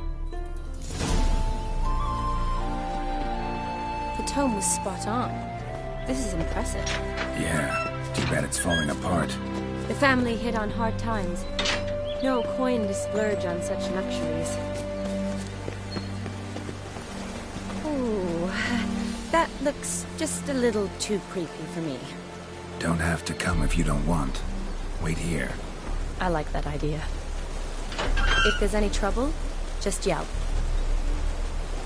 The tome was spot on. This is impressive. Yeah, too bad it's falling apart. The family hit on hard times. No coin to splurge on such luxuries. Ooh, that looks just a little too creepy for me. Don't have to come if you don't want. Wait here. I like that idea. If there's any trouble, just yell.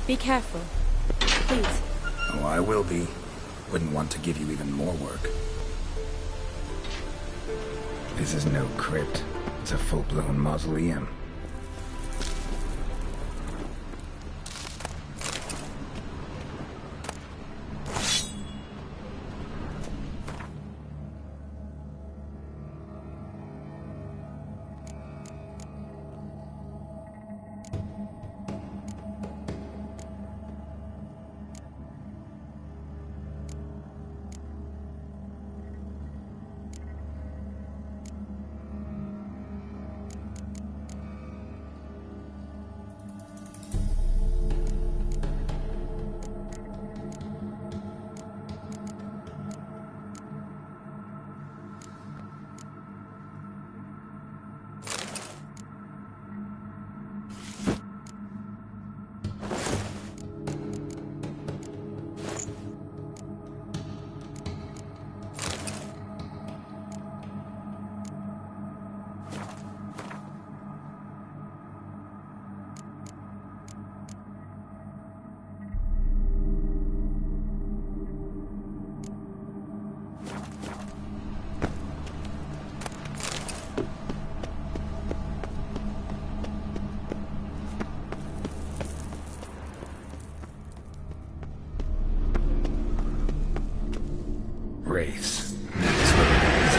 Be careful. Please. Oh, I will be. Wouldn't want to give you even more work. This is no crypt. It's a full-blown mausoleum. Wraiths. That's what it is.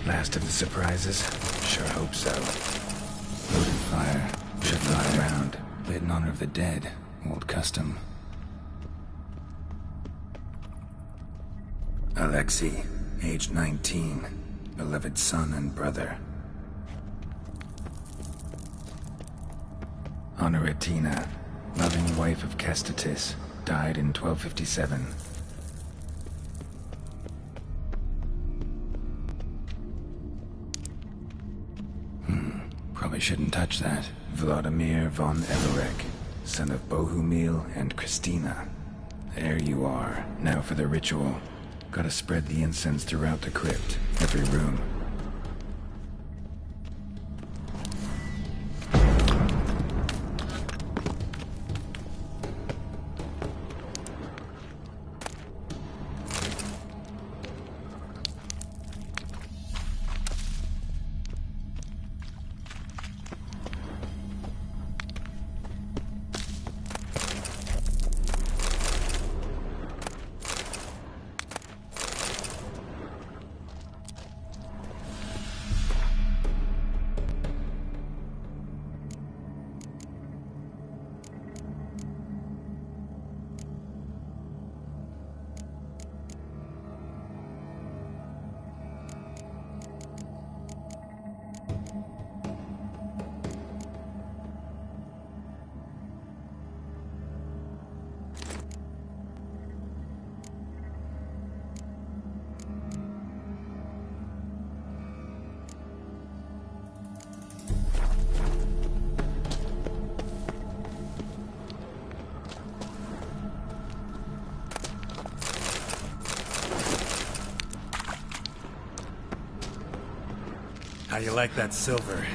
Last of the surprises? Sure hope so. Loaded fire. Should lie around. Lit in honor of the dead. Old custom. Alexei, age 19. Beloved son and brother. Honoratina, loving wife of Kestatis. Died in 1257. Probably shouldn't touch that. Vladimir von Everek, son of Bohumil and Christina. There you are. Now for the ritual. Gotta spread the incense throughout the crypt, every room. How you like that silver?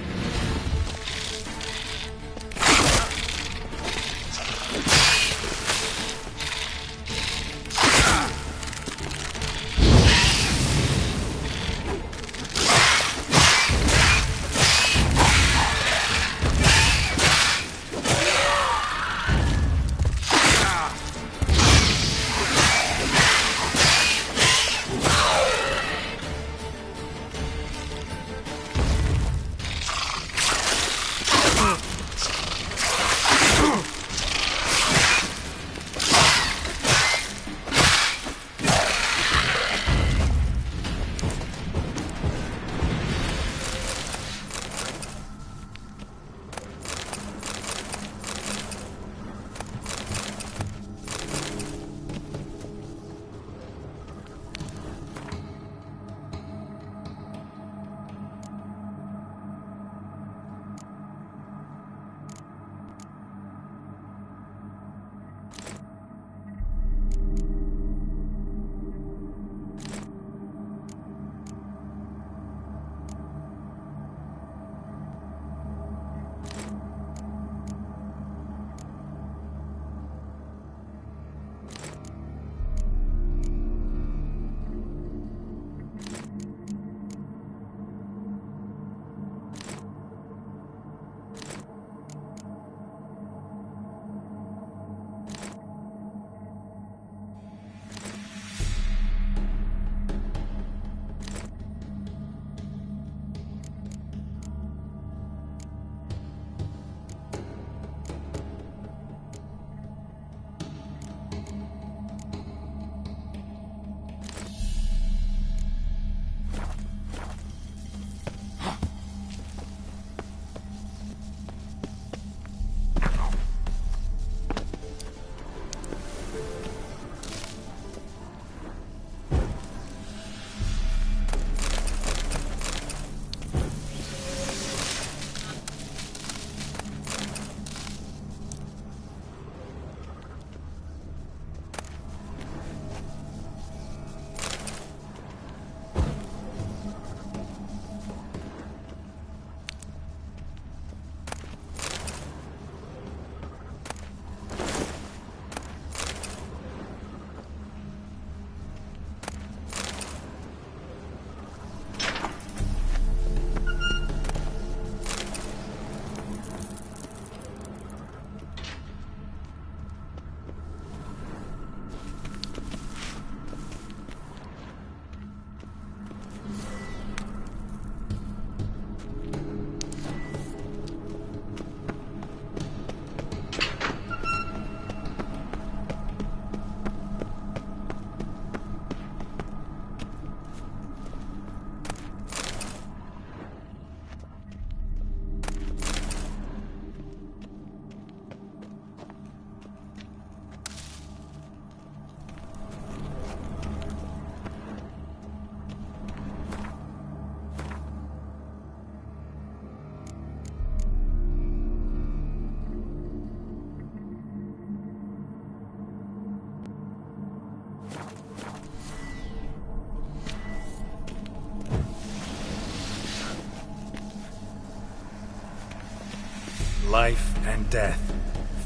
Life and death,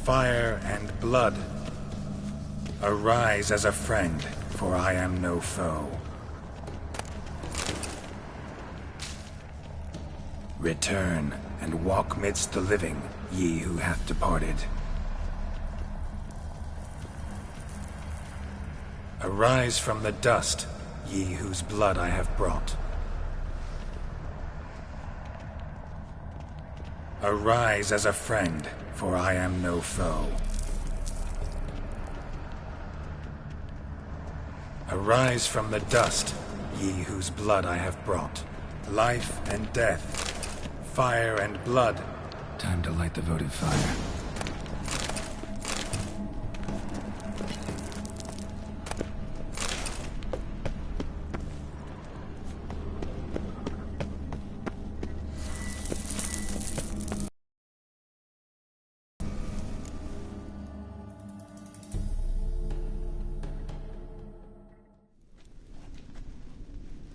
fire and blood. Arise as a friend, for I am no foe. Return and walk midst the living, ye who hath departed. Arise from the dust, ye whose blood I have brought. Arise as a friend, for I am no foe. Arise from the dust, ye whose blood I have brought. Life and death, fire and blood. Time to light the votive fire.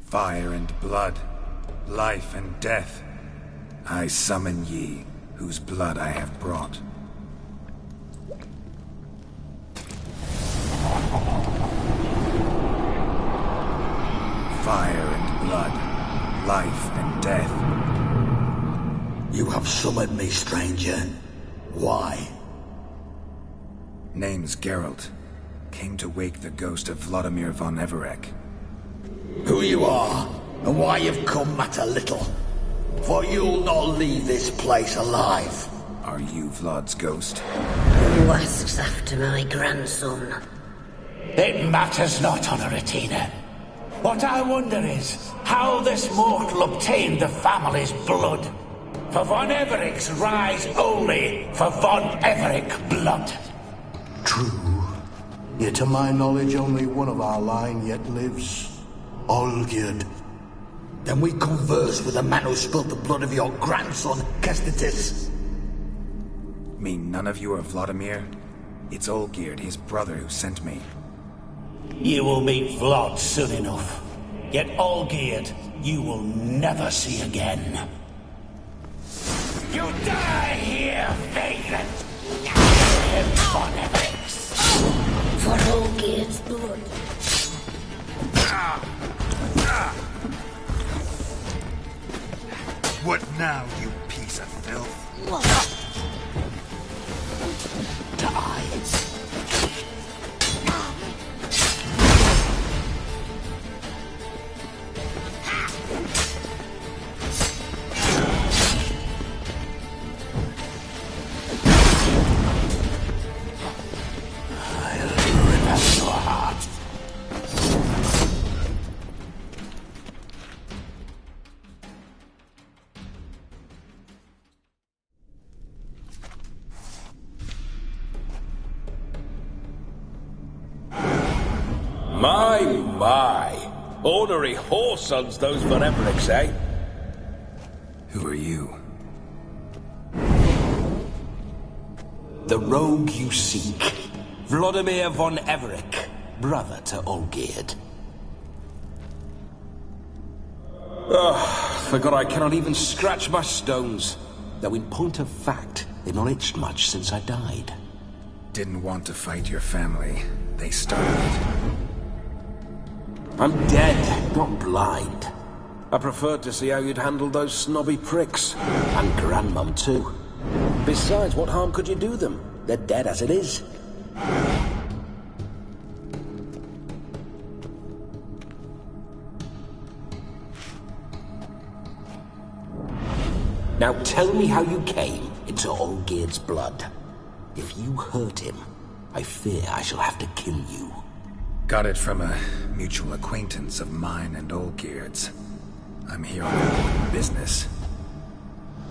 Fire and blood, life and death. I summon ye, whose blood I have brought. Fire and blood, life and death. You have summoned me, stranger. Why? Name's Geralt. Came to wake the ghost of Vladimir von Everec. Who you are, and why you've come matter little. For you'll not leave this place alive. Are you Vlad's ghost? Who asks after my grandson? It matters not, Honoratina. What I wonder is how this mortal obtained the family's blood. For von Everec's rise only for von Everec blood. True. Yet to my knowledge, only one of our line yet lives. Olgierd. Then we converse with the man who spilled the blood of your grandson, Kestitis. Mean none of you are Vladimir? It's Olgierd, his brother, who sent me. You will meet Vlad soon enough. Yet Olgierd, you will never see again. You die here, vagrant! Von Everec's! For Olgierd's blood. What now, you piece of filth? My. Ornery whoresons those von Everecs, eh? Who are you? The rogue you seek. Vladimir von Everec, brother to Olgierd. Forgot I cannot even scratch my stones. Though in point of fact, they've not itched much since I died. Didn't want to fight your family. They started it. I'm dead, not blind. I preferred to see how you'd handled those snobby pricks. And Grandmum, too. Besides, what harm could you do them? They're dead as it is. Now tell me how you came into Olgierd's blood. If you hurt him, I fear I shall have to kill you. Got it from a mutual acquaintance of mine and Olgierd's. I'm here on important business.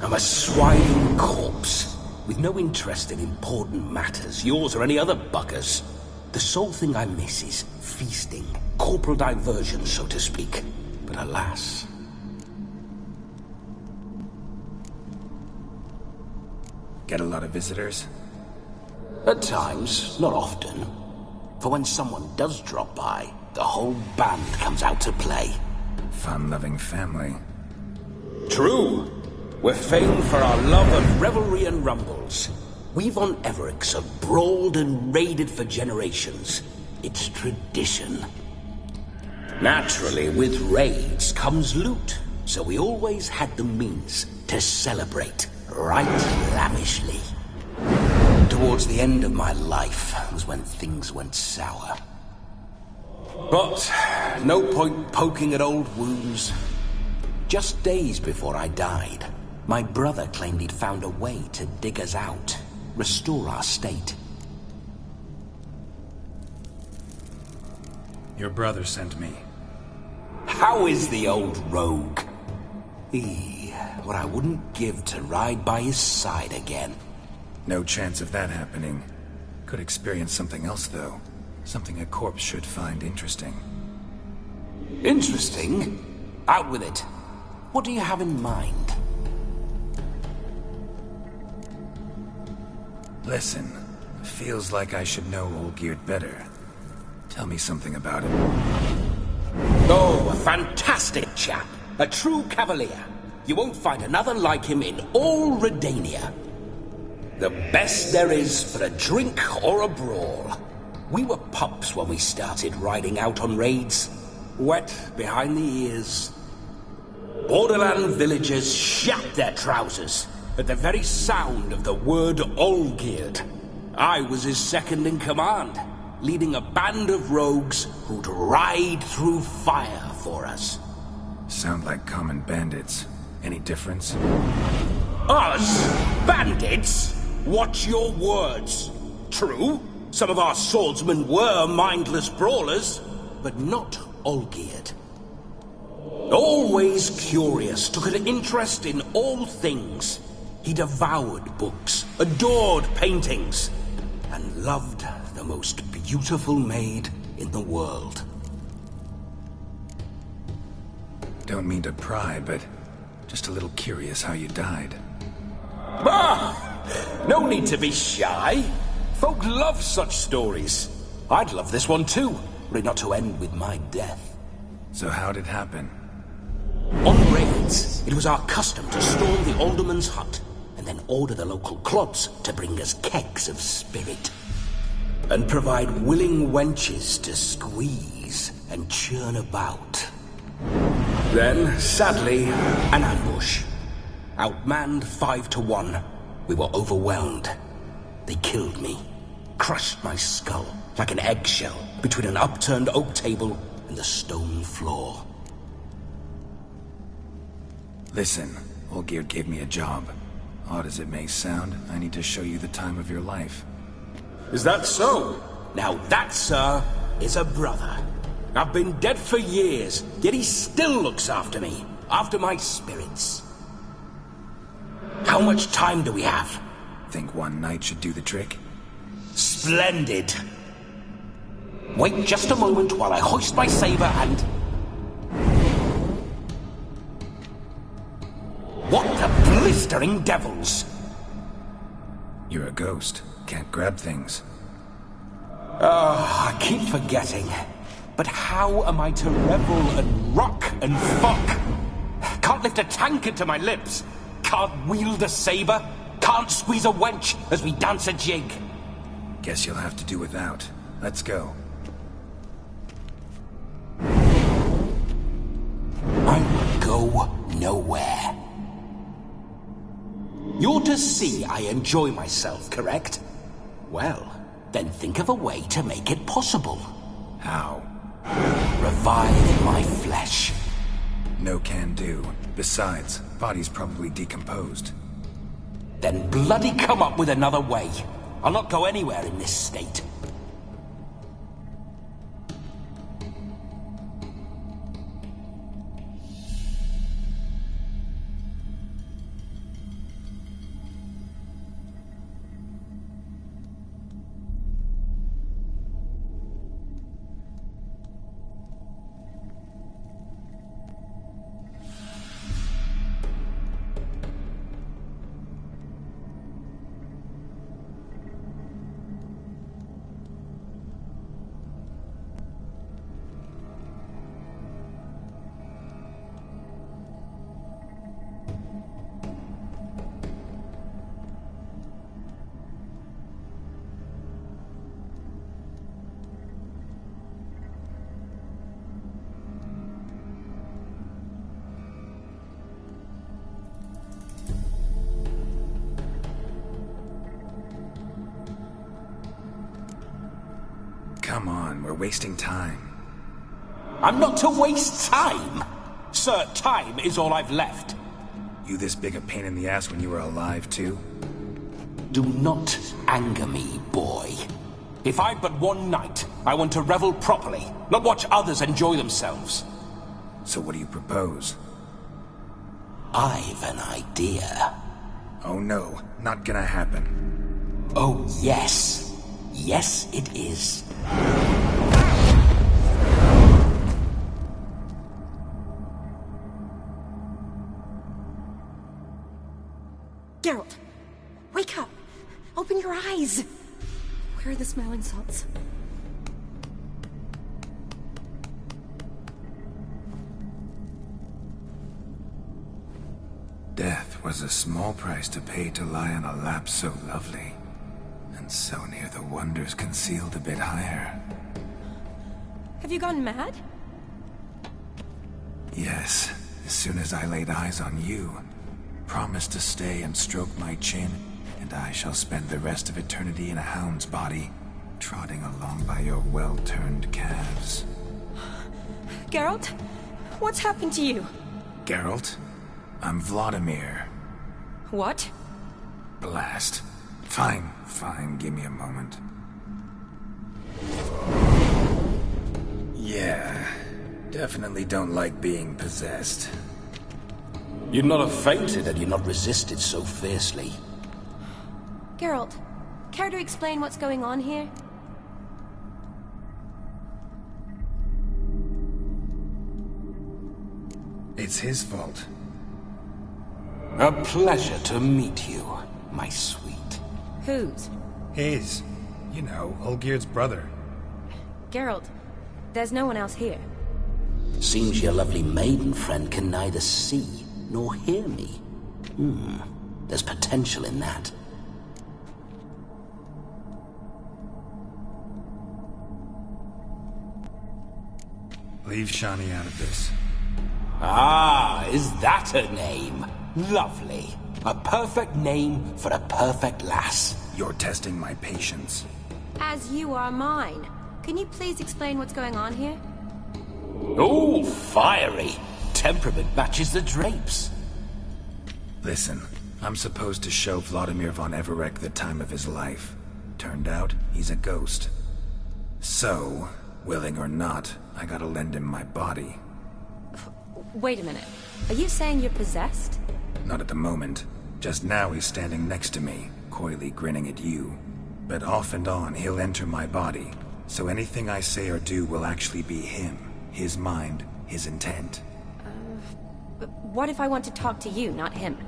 I'm a swine corpse, with no interest in important matters, yours or any other buggers. The sole thing I miss is feasting, corporal diversion, so to speak. But alas... Get a lot of visitors? At times, not often. For when someone does drop by, the whole band comes out to play. Fun-loving family. True. We're famed for our love of revelry and rumbles. We von Everecs have brawled and raided for generations. It's tradition. Naturally, with raids comes loot, so we always had the means to celebrate right lavishly. Towards the end of my life was when things went sour. But no point poking at old wounds. Just days before I died, my brother claimed he'd found a way to dig us out, restore our state. Your brother sent me. How is the old rogue? What I wouldn't give to ride by his side again. No chance of that happening. Could experience something else, though. Something a corpse should find interesting. Interesting? Out with it. What do you have in mind? Listen, feels like I should know Olgierd better. Tell me something about him. Oh, a fantastic chap. A true cavalier. You won't find another like him in all Redania. The best there is for a drink or a brawl. We were pups when we started riding out on raids. Wet behind the ears. Borderland villagers shat their trousers at the very sound of the word Olgierd. I was his second in command, leading a band of rogues who'd ride through fire for us. Sound like common bandits. Any difference? Us? Bandits? Watch your words. True, some of our swordsmen were mindless brawlers, but not Olgierd. Always curious, took an interest in all things. He devoured books, adored paintings, and loved the most beautiful maid in the world. Don't mean to pry, but just a little curious how you died. No need to be shy. Folk love such stories. I'd love this one too, were it not to end with my death. So how'd it happen? On raids, it was our custom to storm the alderman's hut, and then order the local clods to bring us kegs of spirit. And provide willing wenches to squeeze and churn about. Then, sadly, an ambush. Outmanned 5-1. We were overwhelmed. They killed me. Crushed my skull like an eggshell between an upturned oak table and the stone floor. Listen, Olgierd gave me a job. Odd as it may sound, I need to show you the time of your life. Is that so? Now that, sir, is a brother. I've been dead for years, yet he still looks after me, after my spirits. How much time do we have? Think one night should do the trick? Splendid. Wait just a moment while I hoist my saber and... What the blistering devils! You're a ghost. Can't grab things. I keep forgetting. But how am I to revel and rock and fuck? Can't lift a tankard to my lips. Can't wield a saber. Can't squeeze a wench as we dance a jig. Guess you'll have to do without. Let's go. I will go nowhere. You're to see I enjoy myself, correct? Well, then think of a way to make it possible. How? Revive my flesh. No can do. Besides, body's probably decomposed. Then bloody come up with another way. I'll not go anywhere in this state. Come on, we're wasting time. I'm not to waste time! Sir, time is all I've left. You this big a pain in the ass when you were alive, too? Do not anger me, boy. If I've but one night, I want to revel properly, not watch others enjoy themselves. So what do you propose? I've an idea. Oh no, not gonna happen. Oh yes. Yes, it is. Geralt, wake up! Open your eyes! Where are the smelling salts? 'Twas a small price to pay to lie on a lap so lovely, and so near the wonders concealed a bit higher. Have you gone mad? Yes, as soon as I laid eyes on you, promised to stay and stroke my chin, and I shall spend the rest of eternity in a hound's body, trotting along by your well-turned calves. Geralt? What's happened to you? Geralt? I'm Vladimir. What? Blast. Fine, give me a moment. Yeah, definitely don't like being possessed. You'd not have fainted had you not resisted so fiercely. Geralt, care to explain what's going on here? It's his fault. A pleasure to meet you, my sweet. Whose? His. You know, Olgierd's brother. Geralt, there's no one else here. Seems your lovely maiden friend can neither see nor hear me. There's potential in that. Leave Shani out of this. Ah, is that her name? Lovely. A perfect name for a perfect lass. You're testing my patience. As you are mine. Can you please explain what's going on here? Oh, fiery. Temperament matches the drapes. Listen, I'm supposed to show Vladimir von Everec the time of his life. Turned out, he's a ghost. So, willing or not, I gotta lend him my body. Wait a minute. Are you saying you're possessed? Not at the moment. Just now he's standing next to me, coyly grinning at you. But off and on, he'll enter my body. So anything I say or do will actually be him. His mind, his intent. But what if I want to talk to you, not him?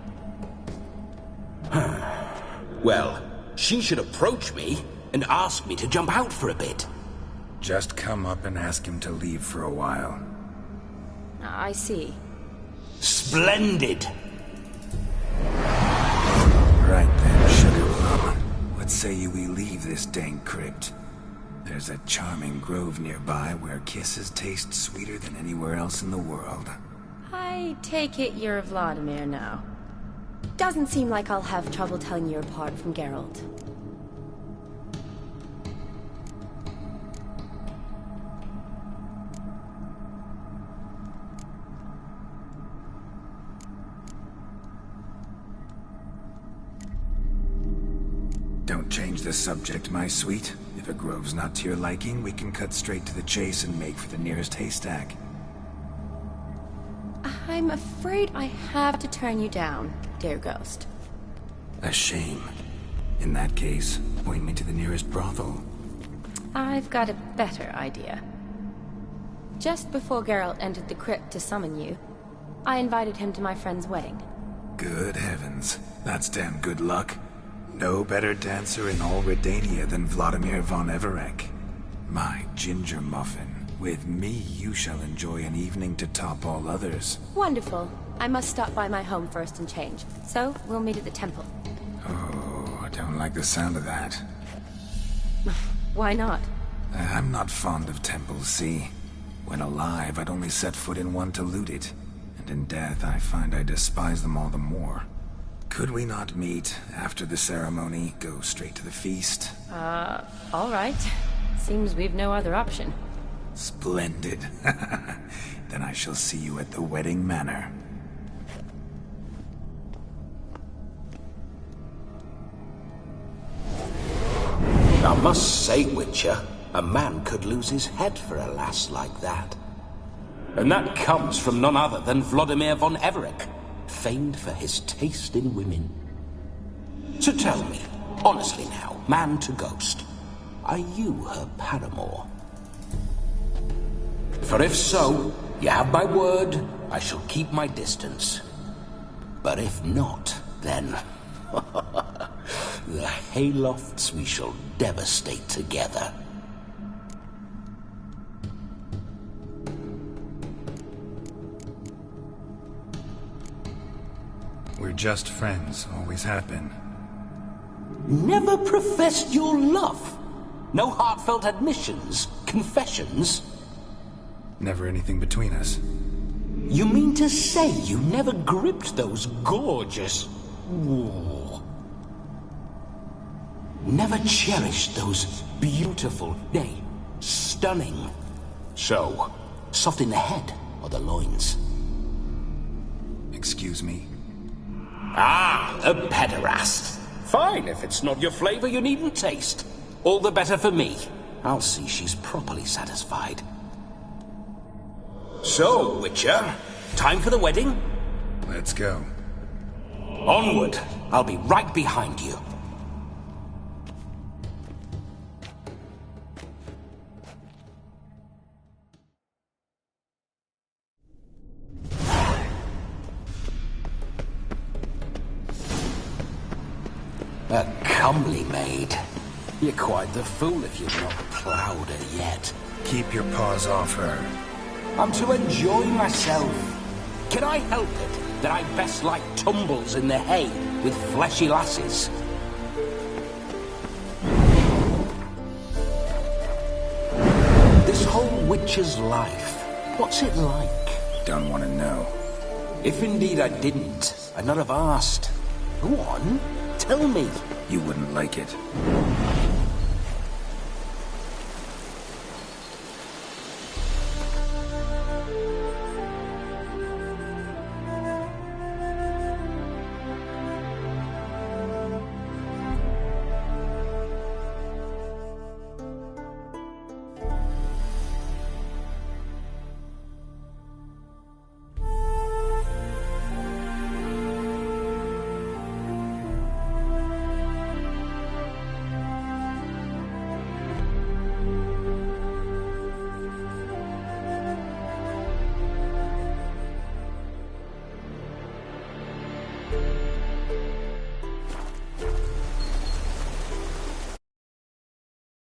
Well, she should approach me and ask me to jump out for a bit. Just come up and ask him to leave for a while. I see. Splendid! Right then, Sugar Plum. What say you we leave this dank crypt? There's a charming grove nearby where kisses taste sweeter than anywhere else in the world. I take it you're Vladimir now. Doesn't seem like I'll have trouble telling you apart from Geralt. Don't change the subject, my sweet. If a grove's not to your liking, we can cut straight to the chase and make for the nearest haystack. I'm afraid I have to turn you down, dear ghost. A shame. In that case, point me to the nearest brothel. I've got a better idea. Just before Geralt entered the crypt to summon you, I invited him to my friend's wedding. Good heavens. That's damn good luck. No better dancer in all Redania than Vladimir von Everec. My ginger muffin. With me, you shall enjoy an evening to top all others. Wonderful. I must stop by my home first and change. So, we'll meet at the temple. Oh, I don't like the sound of that. Why not? I'm not fond of temples, see? When alive, I'd only set foot in one to loot it. And in death, I find I despise them all the more. Could we not meet after the ceremony, go straight to the feast? All right. Seems we've no other option. Splendid. Then I shall see you at the wedding manor. I must say, Witcher, a man could lose his head for a lass like that. And that comes from none other than Vladimir von Everec, famed for his taste in women. So tell me, honestly now, man to ghost, are you her paramour? For if so, you have my word, I shall keep my distance. But if not, then the haylofts we shall devastate together. We're just friends, always have been. Never professed your love? No heartfelt admissions? Confessions? Never anything between us. You mean to say you never gripped those gorgeous... Ooh. Never cherished those beautiful, nay, stunning... So, soft in the head or the loins? Excuse me? Ah, a pederast. Fine, if it's not your flavor, you needn't taste. All the better for me. I'll see she's properly satisfied. So, Witcher, time for the wedding? Let's go. Onward. I'll be right behind you. A comely maid. You're quite the fool if you've not ploughed her yet. Keep your paws off her. I'm to enjoy myself. Can I help it that I best like tumbles in the hay with fleshy lasses? This whole witcher's life, what's it like? Don't want to know. If indeed I didn't, I'd not have asked. Go on. Tell me. You wouldn't like it.